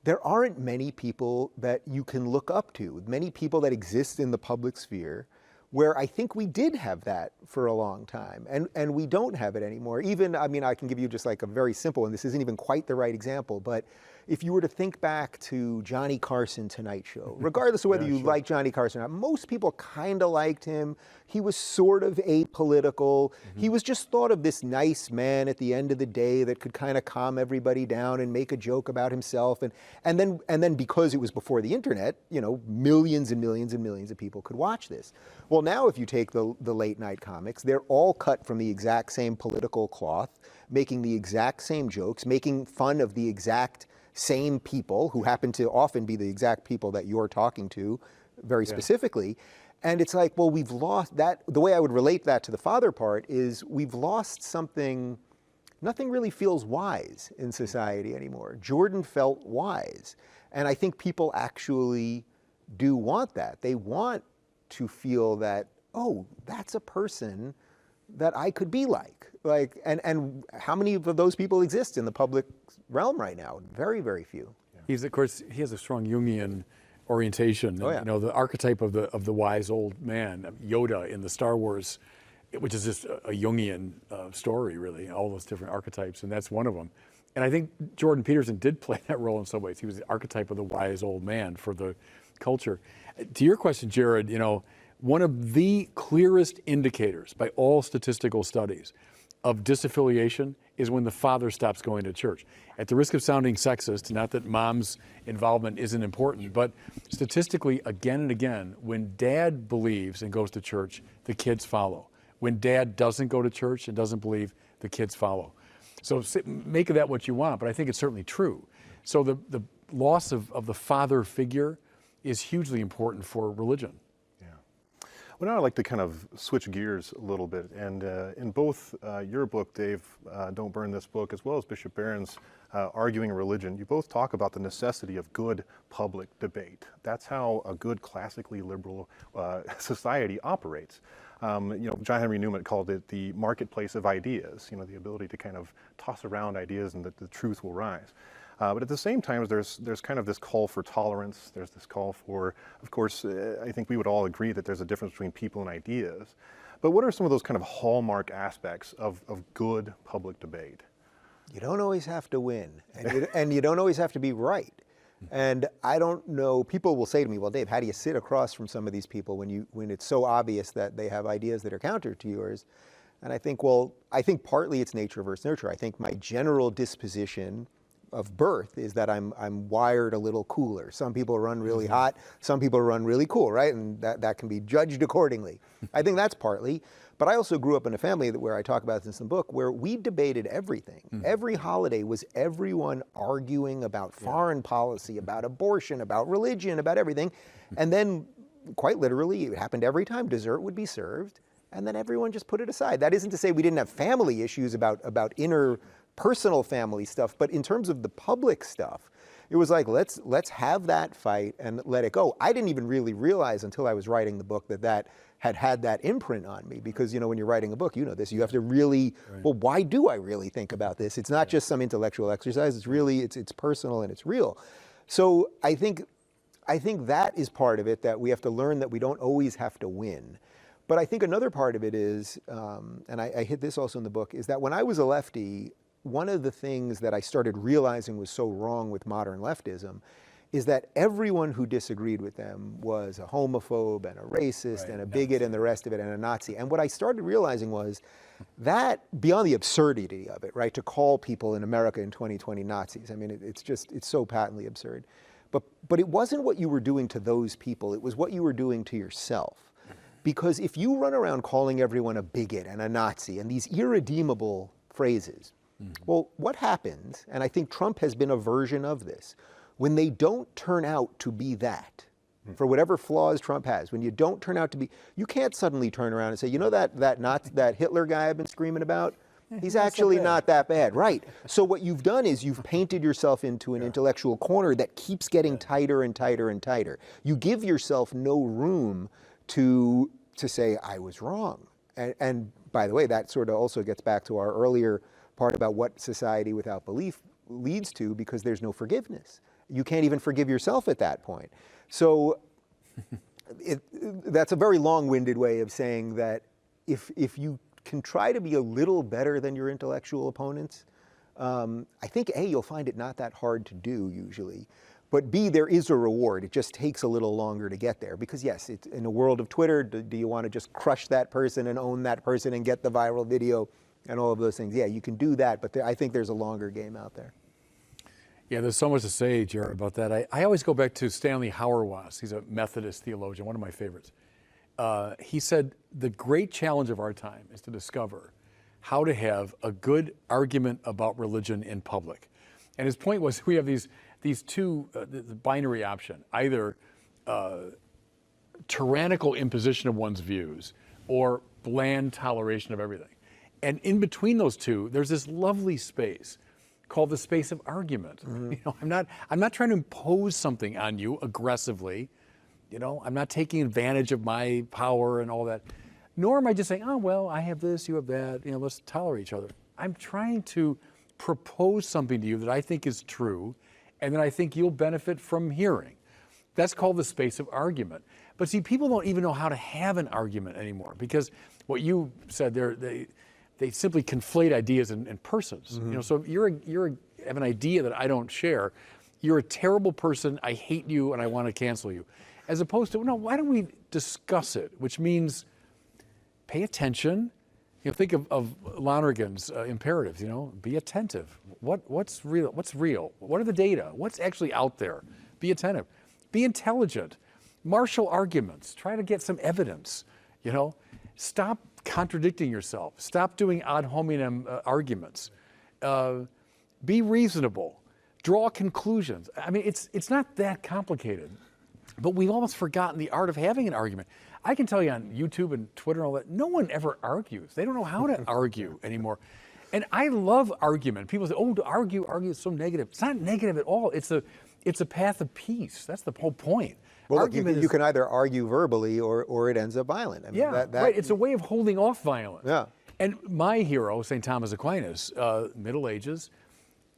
there aren't many people that you can look up to, many people that exist in the public sphere, where I think we did have that for a long time, and we don't have it anymore. Even, I mean, I can give you just like a very simple, and this isn't even quite the right example, but if you were to think back to Johnny Carson Tonight Show, regardless of whether you like Johnny Carson or not, most people kind of liked him. He was sort of apolitical. He was just thought of this nice man at the end of the day that could kind of calm everybody down and make a joke about himself. And then because it was before the internet, you know, millions and millions and millions of people could watch this. Well, now if you take the late night comics, they're all cut from the exact same political cloth, making the exact same jokes, making fun of the exact same people who happen to often be the exact people that you're talking to very specifically. And it's like, well, we've lost that. The way I would relate that to the father part is we've lost something. Nothing really feels wise in society anymore. Jordan felt wise. And I think people actually do want that. They want to feel that, oh, that's a person that I could be like. And how many of those people exist in the public realm right now? Very, very few. He's, of course, he has a strong Jungian orientation. You know, the archetype of the wise old man, Yoda in the Star Wars, which is just a Jungian story, really, all those different archetypes, and that's one of them. And I think Jordan Peterson did play that role in some ways. He was the archetype of the wise old man for the culture. To your question, Jared, you know, one of the clearest indicators by all statistical studies of disaffiliation is when the father stops going to church. At the risk of sounding sexist, not that mom's involvement isn't important, but statistically, again and again, when dad believes and goes to church, the kids follow. When dad doesn't go to church and doesn't believe, the kids follow. So make of that what you want, but I think it's certainly true. So the loss of the father figure is hugely important for religion. Well, now I'd like to kind of switch gears a little bit. And in both your book, Dave, Don't Burn This Book, as well as Bishop Barron's Arguing Religion, you both talk about the necessity of good public debate. That's how a good classically liberal society operates. John Henry Newman called it the marketplace of ideas, the ability to kind of toss around ideas and that the truth will rise. But at the same time, there's kind of this call for tolerance. There's this call for, of course, I think we would all agree that there's a difference between people and ideas. But what are some of those kind of hallmark aspects of good public debate? You don't always have to win, and you don't always have to be right. And I don't know, people will say to me, well, Dave, how do you sit across from some of these people when it's so obvious that they have ideas that are counter to yours? And I think, well, I think partly it's nature versus nurture. I think my general disposition of birth is that I'm wired a little cooler. Some people run really hot, some people run really cool, right? And that can be judged accordingly. I think that's partly. But I also grew up in a family where I talk about this in the book, where we debated everything. Every holiday was everyone arguing about foreign policy, about abortion, about religion, about everything. And then, quite literally, it happened every time, dessert would be served, and then everyone just put it aside. That isn't to say we didn't have family issues about inner personal family stuff, but in terms of the public stuff, it was like, let's have that fight and let it go. I didn't even really realize until I was writing the book that had that imprint on me, because when you're writing a book, this, you have to really, well, why do I really think about this? It's not just some intellectual exercise, it's really, it's personal and it's real. So I think that is part of it, that we have to learn that we don't always have to win. But I think another part of it is, and I hit this also in the book, is that when I was a lefty, one of the things that I started realizing was so wrong with modern leftism is that everyone who disagreed with them was a homophobe and a racist and a bigot and the rest of it and a Nazi. And what I started realizing was that, beyond the absurdity of it, right, to call people in America in 2020 Nazis, I mean, it's so patently absurd. But it wasn't what you were doing to those people, it was what you were doing to yourself. Because if you run around calling everyone a bigot and a Nazi and these irredeemable phrases, well, what happens, and I think Trump has been a version of this, when they don't turn out to be that, for whatever flaws Trump has, when you don't turn out to be, you can't suddenly turn around and say, that Hitler guy I've been screaming about, he's actually not that bad, right? So what you've done is you've painted yourself into an intellectual corner that keeps getting tighter and tighter and tighter. You give yourself no room to say, I was wrong. And by the way, that sort of also gets back to our earlier part about what society without belief leads to, because there's no forgiveness. You can't even forgive yourself at that point. So that's a very long-winded way of saying that if you can try to be a little better than your intellectual opponents, I think A, you'll find it not that hard to do usually, but B, there is a reward. It just takes a little longer to get there, because yes, it's, in a world of Twitter, do you want to just crush that person and own that person and get the viral video and all of those things? Yeah, you can do that, but I think there's a longer game out there. Yeah, there's so much to say, Jared, about that. I always go back to Stanley Hauerwas. He's a Methodist theologian, one of my favorites. He said, the great challenge of our time is to discover how to have a good argument about religion in public. And his point was, we have these two, the binary option, either tyrannical imposition of one's views or bland toleration of everything. And in between those two, there's this lovely space called the space of argument. I'm not trying to impose something on you aggressively. I'm not taking advantage of my power and all that. Nor am I just saying, oh, well, I have this, you have that, let's tolerate each other. I'm trying to propose something to you that I think is true and that I think you'll benefit from hearing. That's called the space of argument. But see, people don't even know how to have an argument anymore, because what you said, they simply conflate ideas and persons. So if you have an idea that I don't share, you're a terrible person, I hate you, and I want to cancel you. As opposed to, no, why don't we discuss it? Which means pay attention. Think of Lonergan's imperatives, be attentive. What's real? What's real? What are the data? What's actually out there? Be attentive. Be intelligent. Marshal arguments. Try to get some evidence, Stop contradicting yourself. Stop doing ad hominem arguments. Be reasonable. Draw conclusions. I mean, it's not that complicated. But we've almost forgotten the art of having an argument. I can tell you on YouTube and Twitter and all that, no one ever argues. They don't know how to argue anymore. And I love argument. People say, oh, to argue is so negative. It's not negative at all. It's a path of peace. That's the whole point. Well, look, you can either argue verbally or it ends up violent. I mean, yeah, right. It's a way of holding off violence. Yeah. And my hero, St. Thomas Aquinas, Middle Ages,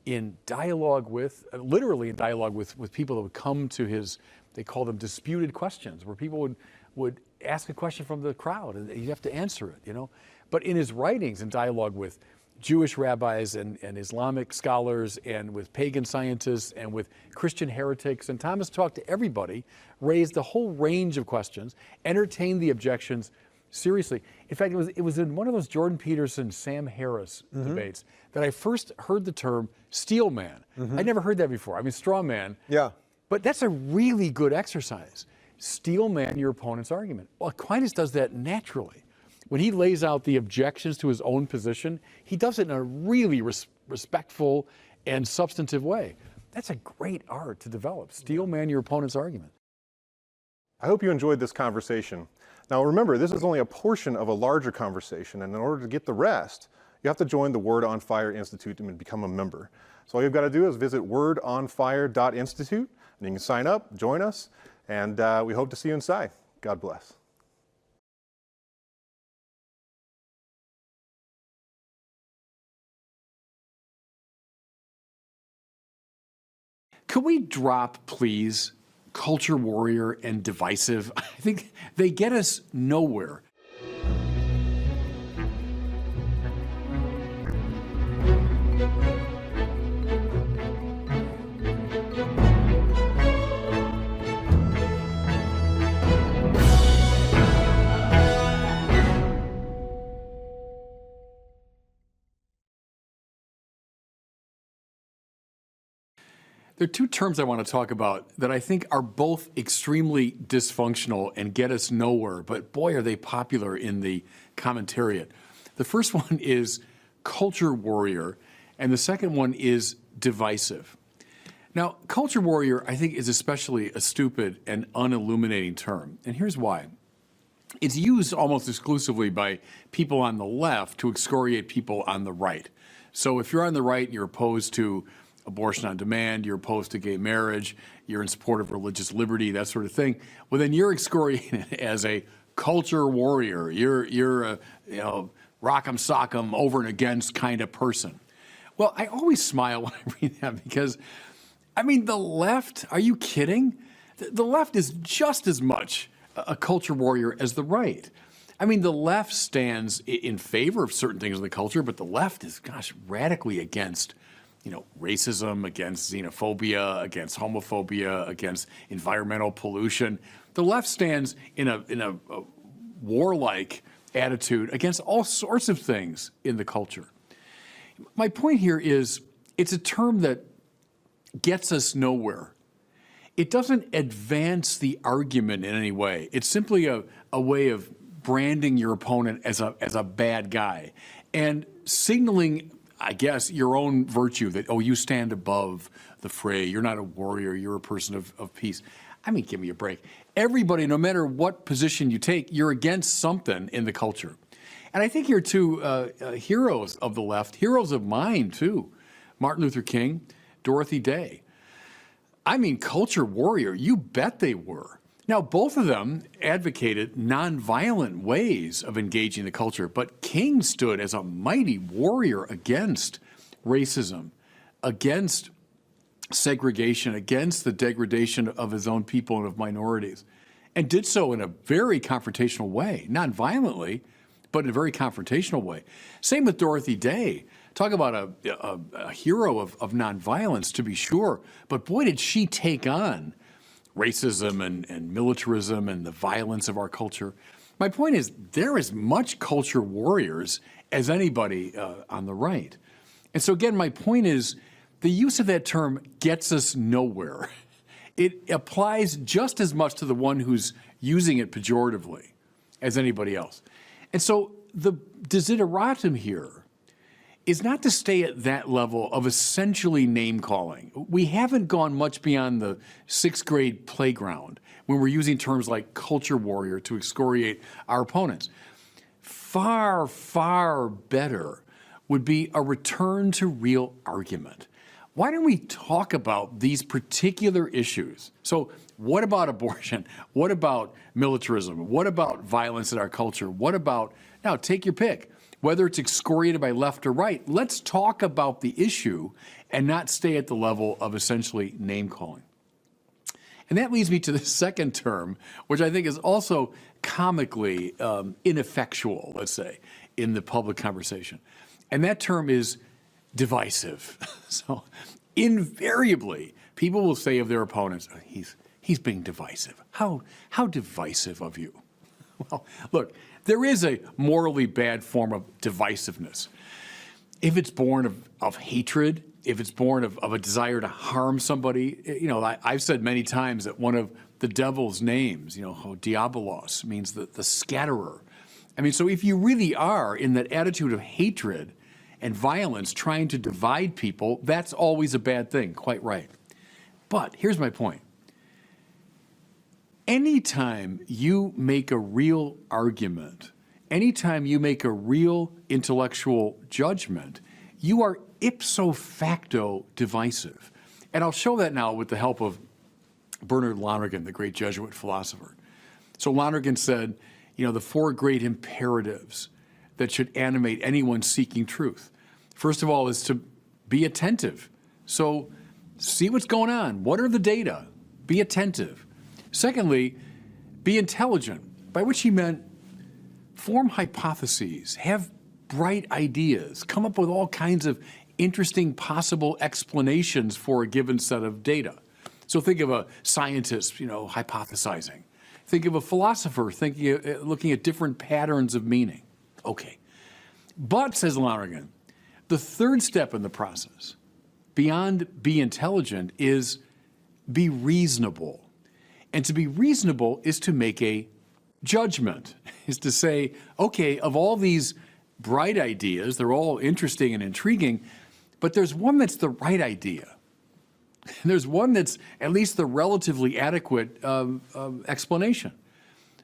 in dialogue with, literally in dialogue with people that would come to his, they call them disputed questions, where people would ask a question from the crowd and you'd have to answer it, you know. But in his writings, in dialogue with Jewish rabbis and Islamic scholars and with pagan scientists and with Christian heretics, and Thomas talked to everybody, raised a whole range of questions, entertained the objections seriously. In fact, it was in one of those Jordan Peterson, Sam Harris debates that I first heard the term steel man. I'd never heard that before. I mean, straw man. Yeah. But that's a really good exercise. Steel man your opponent's argument. Well, Aquinas does that naturally. When he lays out the objections to his own position, he does it in a really respectful and substantive way. That's a great art to develop. Steel man your opponent's argument. I hope you enjoyed this conversation. Now remember, this is only a portion of a larger conversation, and in order to get the rest, you have to join the Word on Fire Institute and become a member. So all you've got to do is visit wordonfire.institute, and you can sign up, join us, and we hope to see you inside. God bless. Could we drop, please, culture warrior and divisive? I think they get us nowhere. There are two terms I want to talk about that I think are both extremely dysfunctional and get us nowhere, but boy, are they popular in the commentariat. The first one is culture warrior, and the second one is divisive. Now, culture warrior, I think, is especially a stupid and unilluminating term, and here's why. It's used almost exclusively by people on the left to excoriate people on the right. So if you're on the right and you're opposed to abortion on demand, you're opposed to gay marriage, you're in support of religious liberty, that sort of thing, well, then you're excoriated as a culture warrior. You're a, you know, rock'em sock'em over and against kind of person. Well, I always smile when I read that because, I mean, the left, are you kidding? The left is just as much a culture warrior as the right. I mean, the left stands in favor of certain things in the culture, but the left is, gosh, radically against, you know, racism, against xenophobia, against homophobia, against environmental pollution. The left stands in a warlike attitude against all sorts of things in the culture. My point here is it's a term that gets us nowhere. It doesn't advance the argument in any way. It's simply a way of branding your opponent as a bad guy and signaling, I guess, your own virtue that, oh, you stand above the fray. You're not a warrior. You're a person of peace. I mean, give me a break. Everybody, no matter what position you take, you're against something in the culture. And I think here, too, heroes of the left, heroes of mine, too, Martin Luther King, Dorothy Day. I mean, culture warrior, you bet they were. Now, both of them advocated nonviolent ways of engaging the culture, but King stood as a mighty warrior against racism, against segregation, against the degradation of his own people and of minorities, and did so in a very confrontational way, nonviolently, but in a very confrontational way. Same with Dorothy Day. Talk about a hero of nonviolence, to be sure, but boy, did she take on racism and militarism and the violence of our culture. My point is, they're as much culture warriors as anybody on the right. And so again, my point is, the use of that term gets us nowhere. It applies just as much to the one who's using it pejoratively as anybody else. And so the desideratum here is not to stay at that level of essentially name calling. We haven't gone much beyond the 6th grade playground when we're using terms like culture warrior to excoriate our opponents. Far, far better would be a return to real argument. Why don't we talk about these particular issues? So what about abortion? What about militarism? What about violence in our culture? What about, now take your pick, whether it's excoriated by left or right, let's talk about the issue and not stay at the level of essentially name calling. And that leads me to the second term, which I think is also comically ineffectual, let's say, in the public conversation. And that term is divisive. So invariably, people will say of their opponents, oh, he's being divisive. How divisive of you? Well, look, there is a morally bad form of divisiveness. If it's born of hatred, if it's born of a desire to harm somebody, I've said many times that one of the devil's names, diabolos, means the scatterer. I mean, so if you really are in that attitude of hatred and violence trying to divide people, that's always a bad thing, quite right. But here's my point. Anytime you make a real argument, anytime you make a real intellectual judgment, you are ipso facto divisive. And I'll show that now with the help of Bernard Lonergan, the great Jesuit philosopher. So Lonergan said, the 4 great imperatives that should animate anyone seeking truth. First of all is to be attentive. So see what's going on. What are the data? Be attentive. Secondly, be intelligent, by which he meant form hypotheses, have bright ideas, come up with all kinds of interesting possible explanations for a given set of data. So think of a scientist, hypothesizing. Think of a philosopher looking at different patterns of meaning. Okay. But, says Lonergan, the third step in the process, beyond be intelligent, is be reasonable. And to be reasonable is to make a judgment, is to say, okay, of all these bright ideas, they're all interesting and intriguing, but there's one that's the right idea. There's one that's at least the relatively adequate explanation.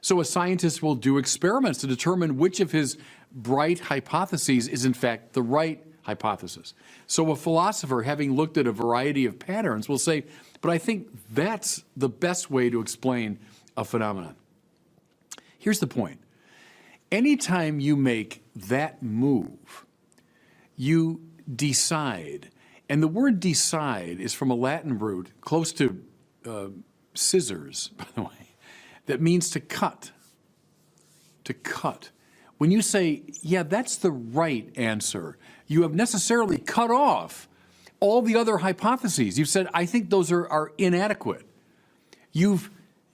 So a scientist will do experiments to determine which of his bright hypotheses is in fact the right hypothesis. So a philosopher, having looked at a variety of patterns, will say, but I think that's the best way to explain a phenomenon. Here's the point. Anytime you make that move, you decide. And the word decide is from a Latin root, close to scissors, by the way, that means to cut. To cut. When you say, yeah, that's the right answer, you have necessarily cut off all the other hypotheses. You've said, I think those are inadequate. You've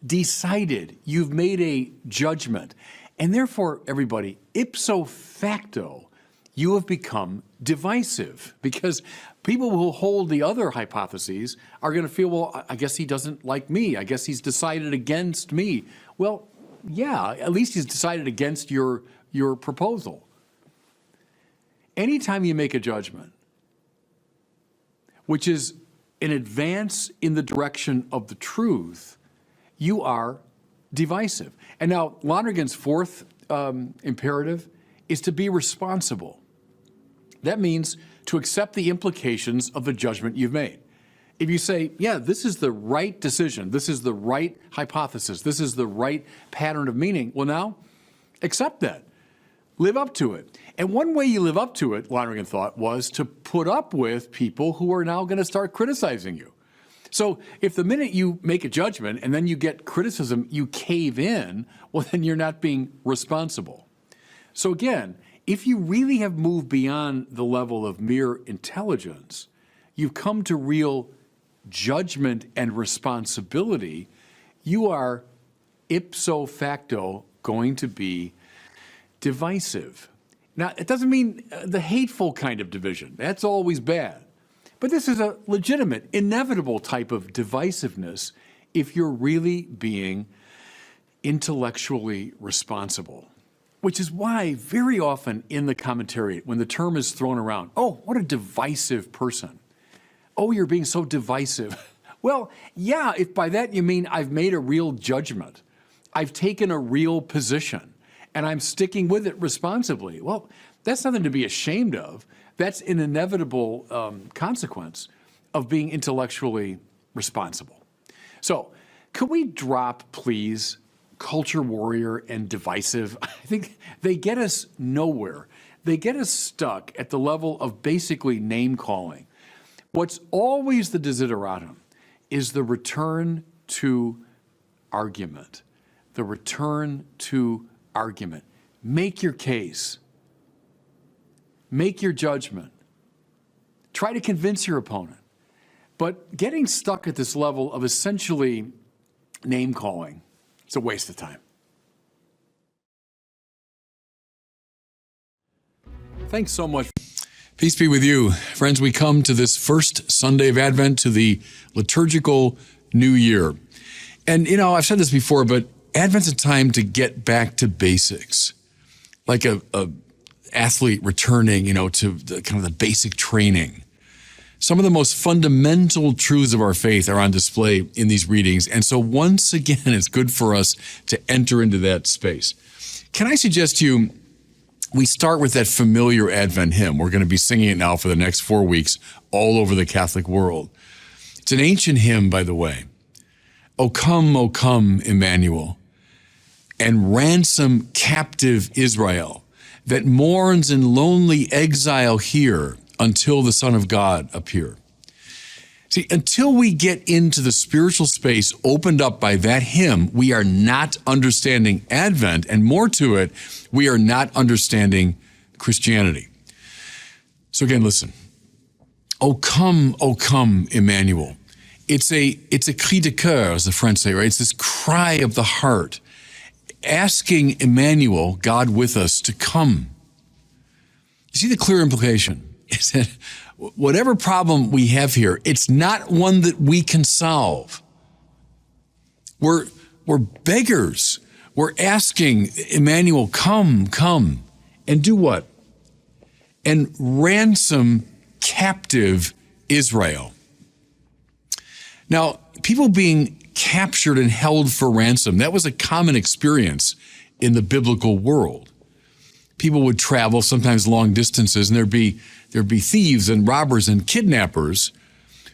decided, you've made a judgment. And therefore, everybody, ipso facto, you have become divisive, because people who hold the other hypotheses are going to feel, well, I guess he doesn't like me. I guess he's decided against me. Well, yeah, at least he's decided against your proposal. Anytime you make a judgment, which is an advance in the direction of the truth, you are divisive. And now Lonergan's fourth imperative is to be responsible. That means to accept the implications of the judgment you've made. If you say, yeah, this is the right decision, this is the right hypothesis, this is the right pattern of meaning, well now, accept that. Live up to it. And one way you live up to it, Lonergan thought, was to put up with people who are now going to start criticizing you. So if the minute you make a judgment and then you get criticism, you cave in, well, then you're not being responsible. So again, if you really have moved beyond the level of mere intelligence, you've come to real judgment and responsibility, you are ipso facto going to be divisive. Now, it doesn't mean the hateful kind of division. That's always bad. But this is a legitimate, inevitable type of divisiveness if you're really being intellectually responsible. Which is why very often in the commentary, when the term is thrown around, oh, what a divisive person. Oh, you're being so divisive. Well, yeah, if by that you mean I've made a real judgment, I've taken a real position, and I'm sticking with it responsibly. Well, that's nothing to be ashamed of. That's an inevitable consequence of being intellectually responsible. So, could we drop, please, culture warrior and divisive? I think they get us nowhere. They get us stuck at the level of basically name calling. What's always the desideratum is the return to argument. The return to argument. Make your case. Make your judgment. Try to convince your opponent. But getting stuck at this level of essentially name calling, it's a waste of time. Thanks so much. Peace be with you. Friends, we come to this first Sunday of Advent, to the liturgical new year. And, I've said this before, but Advent's a time to get back to basics. Like a athlete returning, to the basic training. Some of the most fundamental truths of our faith are on display in these readings. And so once again, it's good for us to enter into that space. Can I suggest to you, we start with that familiar Advent hymn. We're going to be singing it now for the next 4 weeks all over the Catholic world. It's an ancient hymn, by the way. O come, Emmanuel, and ransom captive Israel that mourns in lonely exile here until the Son of God appear. See, until we get into the spiritual space opened up by that hymn, we are not understanding Advent, and more to it, we are not understanding Christianity. So again, listen. O come, Emmanuel. It's a cri de coeur, as the French say, right? It's this cry of the heart, asking Emmanuel, God with us, to come. You see the clear implication is that whatever problem we have here, it's not one that we can solve. We're beggars. We're asking Emmanuel, come, and do what? And ransom captive Israel. Now, people being captured and held for ransom, that was a common experience in the biblical world. People would travel sometimes long distances, and there'd be thieves and robbers and kidnappers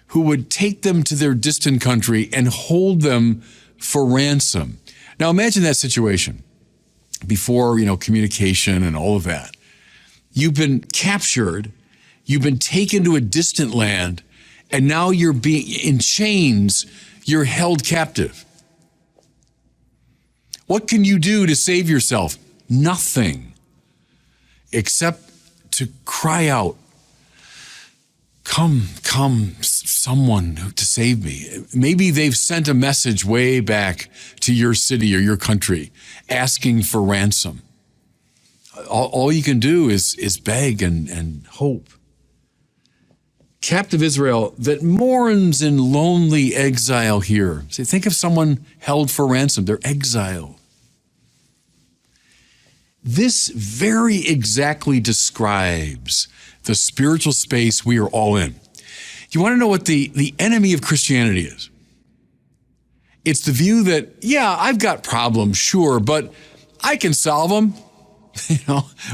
who would take them to their distant country and hold them for ransom. Now imagine that situation before, communication and all of that. You've been captured, you've been taken to a distant land, and now you're being in chains, you're held captive. What can you do to save yourself? Nothing, except to cry out, come, someone to save me. Maybe they've sent a message way back to your city or your country asking for ransom. All you can do is beg and hope. Captive Israel that mourns in lonely exile here. See, think of someone held for ransom. They're exiled. This very exactly describes the spiritual space we are all in. You want to know what the enemy of Christianity is? It's the view that, yeah, I've got problems, sure, but I can solve them,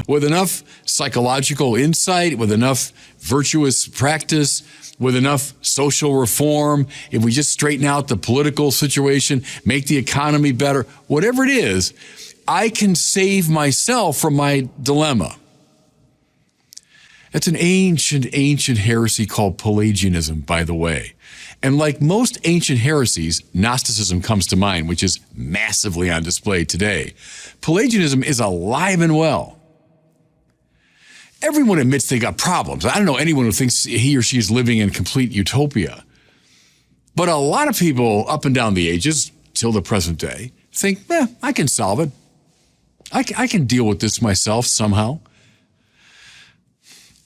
with enough psychological insight, with enough virtuous practice, with enough social reform, if we just straighten out the political situation, make the economy better, whatever it is, I can save myself from my dilemma. That's an ancient heresy called Pelagianism, by the way. And like most ancient heresies, Gnosticism comes to mind, which is massively on display today. Pelagianism is alive and well. Everyone admits they got problems. I don't know anyone who thinks he or she is living in complete utopia. But a lot of people up and down the ages, till the present day, think, I can solve it. I can deal with this myself somehow.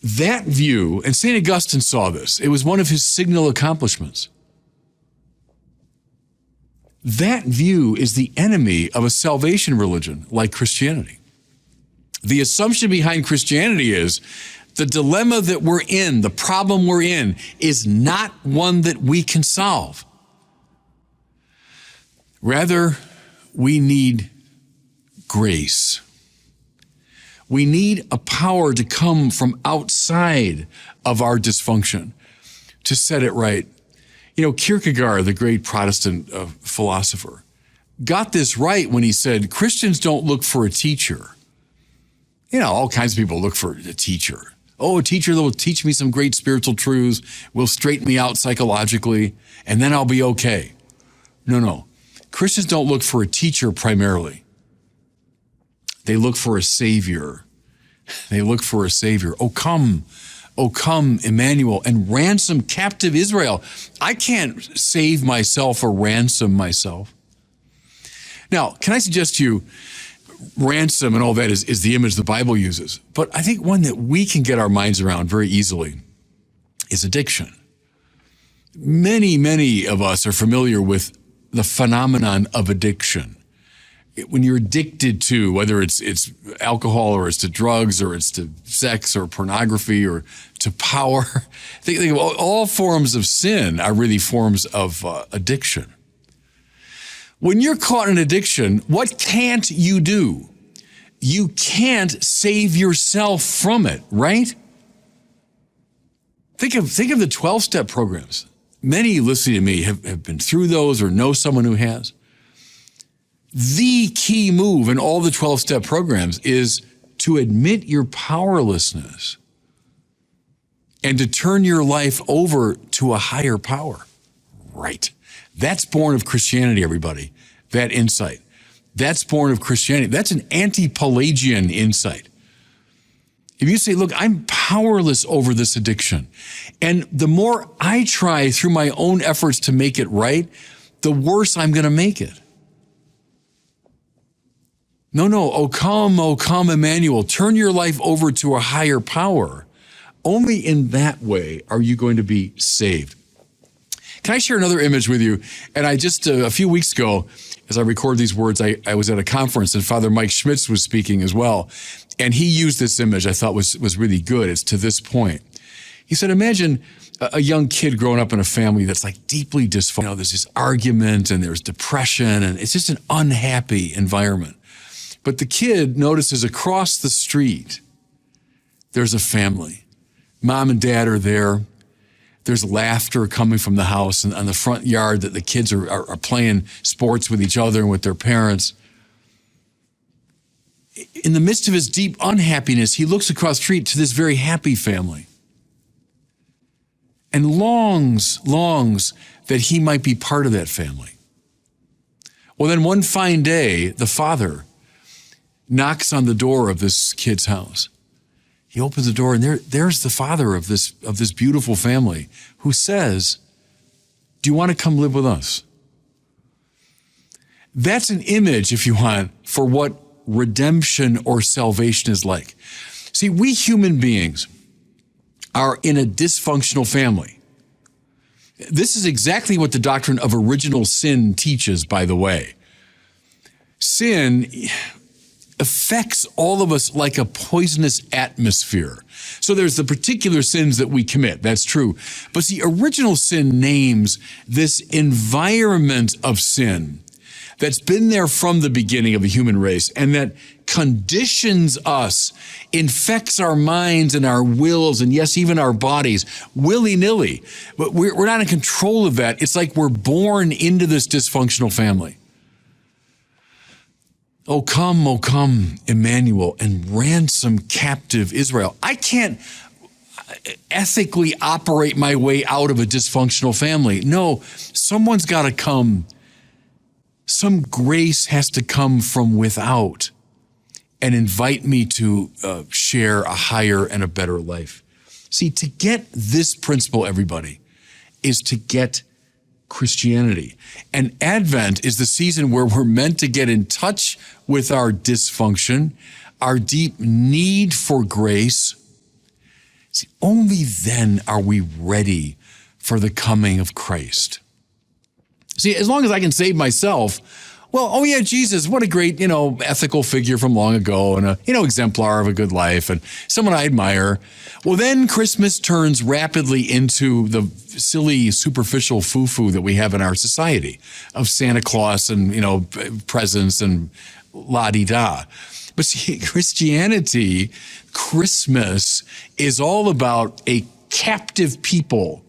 That view, and St. Augustine saw this, it was one of his signal accomplishments. That view is the enemy of a salvation religion like Christianity. The assumption behind Christianity is the dilemma that we're in, the problem we're in, is not one that we can solve. Rather, we need grace. We need a power to come from outside of our dysfunction to set it right. You know, Kierkegaard, the great Protestant philosopher, got this right when he said, Christians don't look for a teacher. You know, all kinds of people look for a teacher. Oh, a teacher that will teach me some great spiritual truths, will straighten me out psychologically, and then I'll be okay. No. Christians don't look for a teacher primarily. They look for a savior. They look for a savior. Oh, come, Emmanuel, and ransom captive Israel. I can't save myself or ransom myself. Now, can I suggest to you, ransom and all that is the image the Bible uses. But I think one that we can get our minds around very easily is addiction. Many of us are familiar with the phenomenon of addiction. When you're addicted to, whether it's alcohol or it's to drugs or it's to sex or pornography or to power, think of all forms of sin are really forms of addiction. When you're caught in addiction, what can't you do? You can't save yourself from it, right? Think of the 12-step programs. Many listening to me have been through those or know someone who has. The key move in all the 12-step programs is to admit your powerlessness and to turn your life over to a higher power. Right. That's born of Christianity, everybody. That insight. That's born of Christianity. That's an anti-Pelagian insight. If you say, look, I'm powerless over this addiction, and the more I try through my own efforts to make it right, the worse I'm going to make it. No, oh come, Emmanuel, turn your life over to a higher power. Only in that way are you going to be saved. Can I share another image with you? And I just, a few weeks ago, as I record these words, I was at a conference and Father Mike Schmitz was speaking as well. And he used this image I thought was really good. It's to this point. He said, imagine a young kid growing up in a family that's like deeply dysfunctional. You know, there's this argument and there's depression and it's just an unhappy environment. But the kid notices across the street, there's a family. Mom and dad are there. There's laughter coming from the house and on the front yard that the kids are playing sports with each other and with their parents. In the midst of his deep unhappiness, he looks across the street to this very happy family and longs that he might be part of that family. Well, then one fine day, the father knocks on the door of this kid's house. He opens the door and there's the father of this beautiful family who says, do you want to come live with us? That's an image, if you want, for what redemption or salvation is like. See, we human beings are in a dysfunctional family. This is exactly what the doctrine of original sin teaches, by the way. Sin affects all of us like a poisonous atmosphere. So there's the particular sins that we commit, that's true. But see, original sin names this environment of sin that's been there from the beginning of the human race and that conditions us, infects our minds and our wills and yes, even our bodies, willy-nilly. But we're not in control of that. It's like we're born into this dysfunctional family. Oh, come, Emmanuel, and ransom captive Israel. I can't ethically operate my way out of a dysfunctional family. No, someone's got to come. Some grace has to come from without and invite me to share a higher and a better life. See, to get this principle, everybody, is to get Christianity. And Advent is the season where we're meant to get in touch with our dysfunction, our deep need for grace. See, only then are we ready for the coming of Christ. See, as long as I can save myself, Well, oh yeah, Jesus, what a great, ethical figure from long ago and a, exemplar of a good life and someone I admire. Well, then Christmas turns rapidly into the silly, superficial foo-foo that we have in our society of Santa Claus and, presents and la-di-da. But see, Christianity, Christmas, is all about a captive people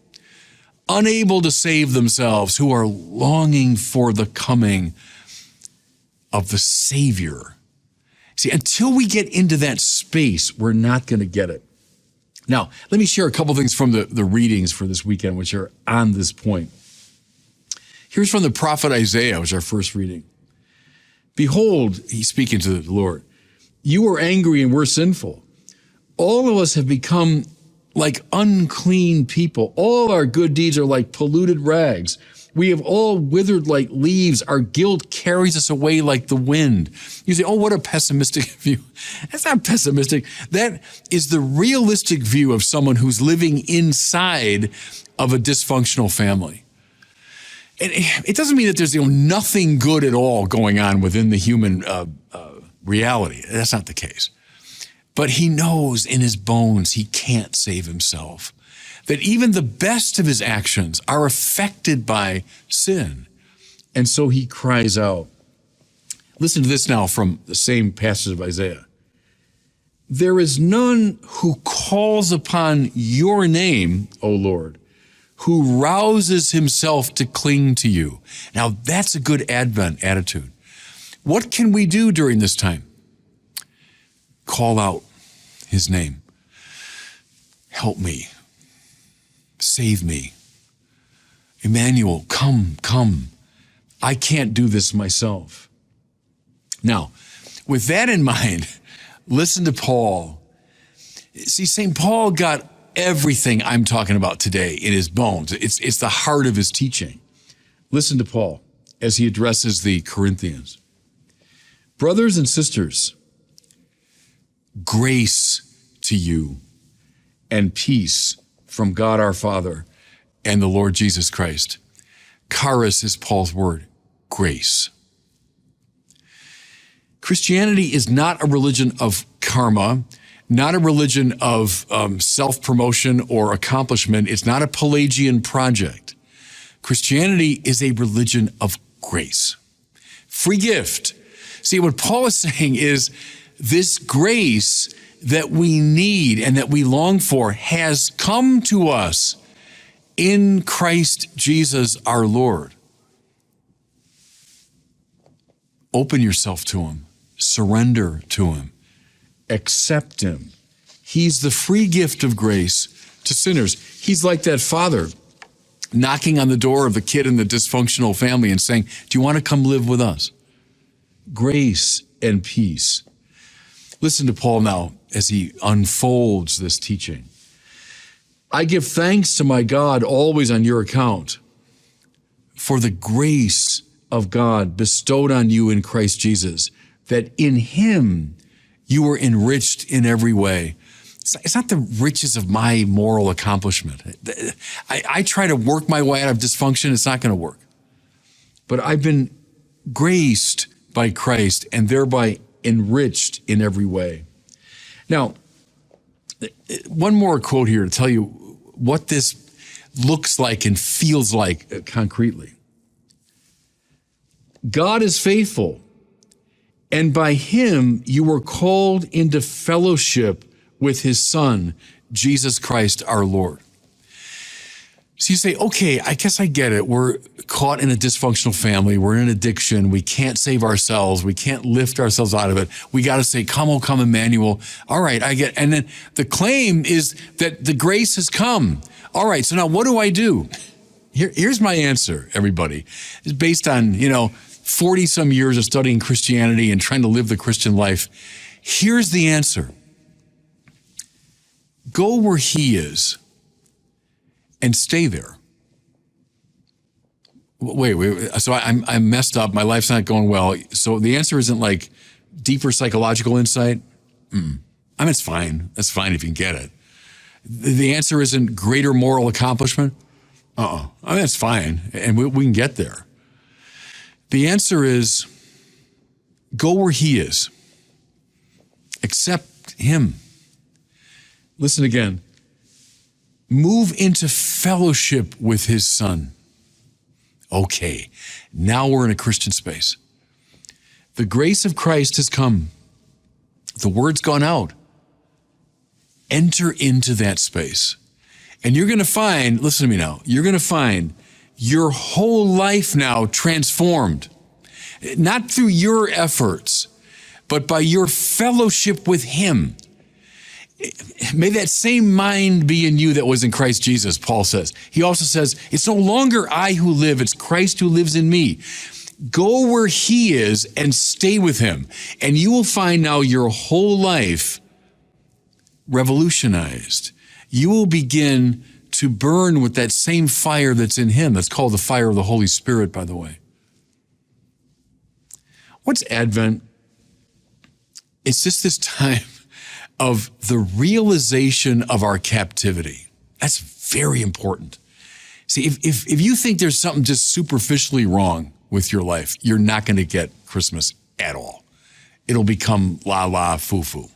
unable to save themselves who are longing for the coming of the Savior. See, until we get into that space, we're not going to get it. Now, let me share a couple things from the readings for this weekend, which are on this point. Here's from the prophet Isaiah, which is our first reading. Behold, he's speaking to the Lord, you were angry and we're sinful. All of us have become like unclean people. All our good deeds are like polluted rags. We have all withered like leaves. Our guilt carries us away like the wind. You say, oh, what a pessimistic view. That's not pessimistic. That is the realistic view of someone who's living inside of a dysfunctional family. And it doesn't mean that there's nothing good at all going on within the human reality. That's not the case. But he knows in his bones he can't save himself. That even the best of his actions are affected by sin. And so he cries out. Listen to this now from the same passage of Isaiah. There is none who calls upon your name, O Lord, who rouses himself to cling to you. Now that's a good Advent attitude. What can we do during this time? Call out his name. Help me. Save me. Emmanuel, come, come. I can't do this myself. Now, with that in mind, listen to Paul. See, St. Paul got everything I'm talking about today in his bones. It's the heart of his teaching. Listen to Paul as he addresses the Corinthians. Brothers and sisters, grace to you and peace from God our Father and the Lord Jesus Christ. Charis is Paul's word, grace. Christianity is not a religion of karma, not a religion of self-promotion or accomplishment. It's not a Pelagian project. Christianity is a religion of grace. Free gift. See, what Paul is saying is this grace that we need and that we long for has come to us in Christ Jesus our Lord. Open yourself to him. Surrender to him. Accept him. He's the free gift of grace to sinners. He's like that father knocking on the door of the kid in the dysfunctional family and saying, do you want to come live with us? Grace and peace. Listen to Paul now as he unfolds this teaching. I give thanks to my God always on your account for the grace of God bestowed on you in Christ Jesus, that in him you were enriched in every way. It's not the riches of my moral accomplishment. I try to work my way out of dysfunction. It's not going to work. But I've been graced by Christ and thereby enriched in every way. Now, one more quote here to tell you what this looks like and feels like concretely. God is faithful, and by him you were called into fellowship with his Son, Jesus Christ our Lord. So you say, okay, I guess I get it. We're caught in a dysfunctional family. We're in an addiction. We can't save ourselves. We can't lift ourselves out of it. We got to say, come, oh, come, Emmanuel. All right, I get it. And then the claim is that the grace has come. All right, so now what do I do? Here's my answer, everybody. It's based on, 40 some years of studying Christianity and trying to live the Christian life. Here's the answer. Go where he is and stay there. Wait. So I'm messed up. My life's not going well. So the answer isn't like deeper psychological insight. I mean, it's fine. That's fine if you can get it. The answer isn't greater moral accomplishment. I mean, that's fine. And we can get there. The answer is Go where he is. Accept him. Listen again. Move into fellowship with his son. Okay, now we're in a Christian space. The grace of Christ has come. The word's gone out. Enter into that space. And you're going to find, listen to me now, you're going to find your whole life now transformed. Not through your efforts, but by your fellowship with him. May that same mind be in you that was in Christ Jesus, Paul says. He also says, it's no longer I who live, it's Christ who lives in me. Go where he is and stay with him. And you will find now your whole life revolutionized. You will begin to burn with that same fire that's in him. That's called the fire of the Holy Spirit, by the way. What's Advent? It's just this time of the realization of our captivity. That's very important. See, if you think there's something just superficially wrong with your life, you're not going to get Christmas at all. It'll become la-la, foo-foo.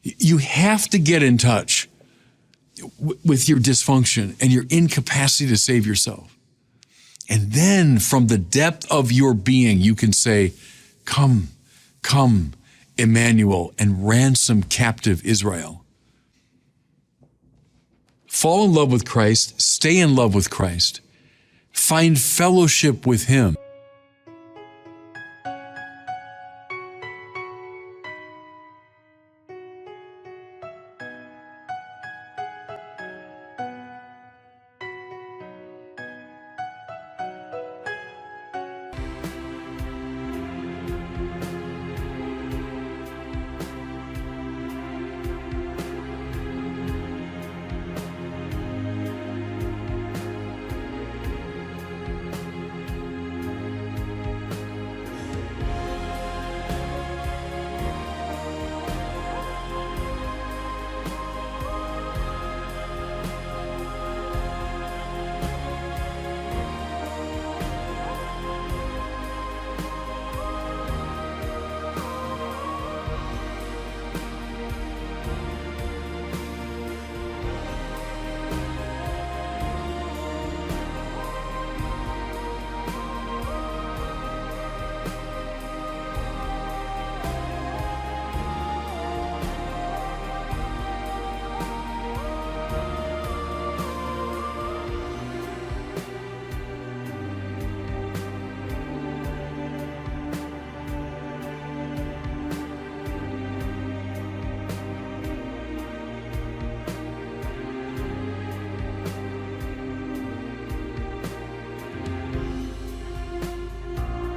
You have to get in touch with your dysfunction and your incapacity to save yourself. And then from the depth of your being, you can say, come, come, Emmanuel, and ransom captive Israel. Fall in love with Christ, stay in love with Christ, find fellowship with him.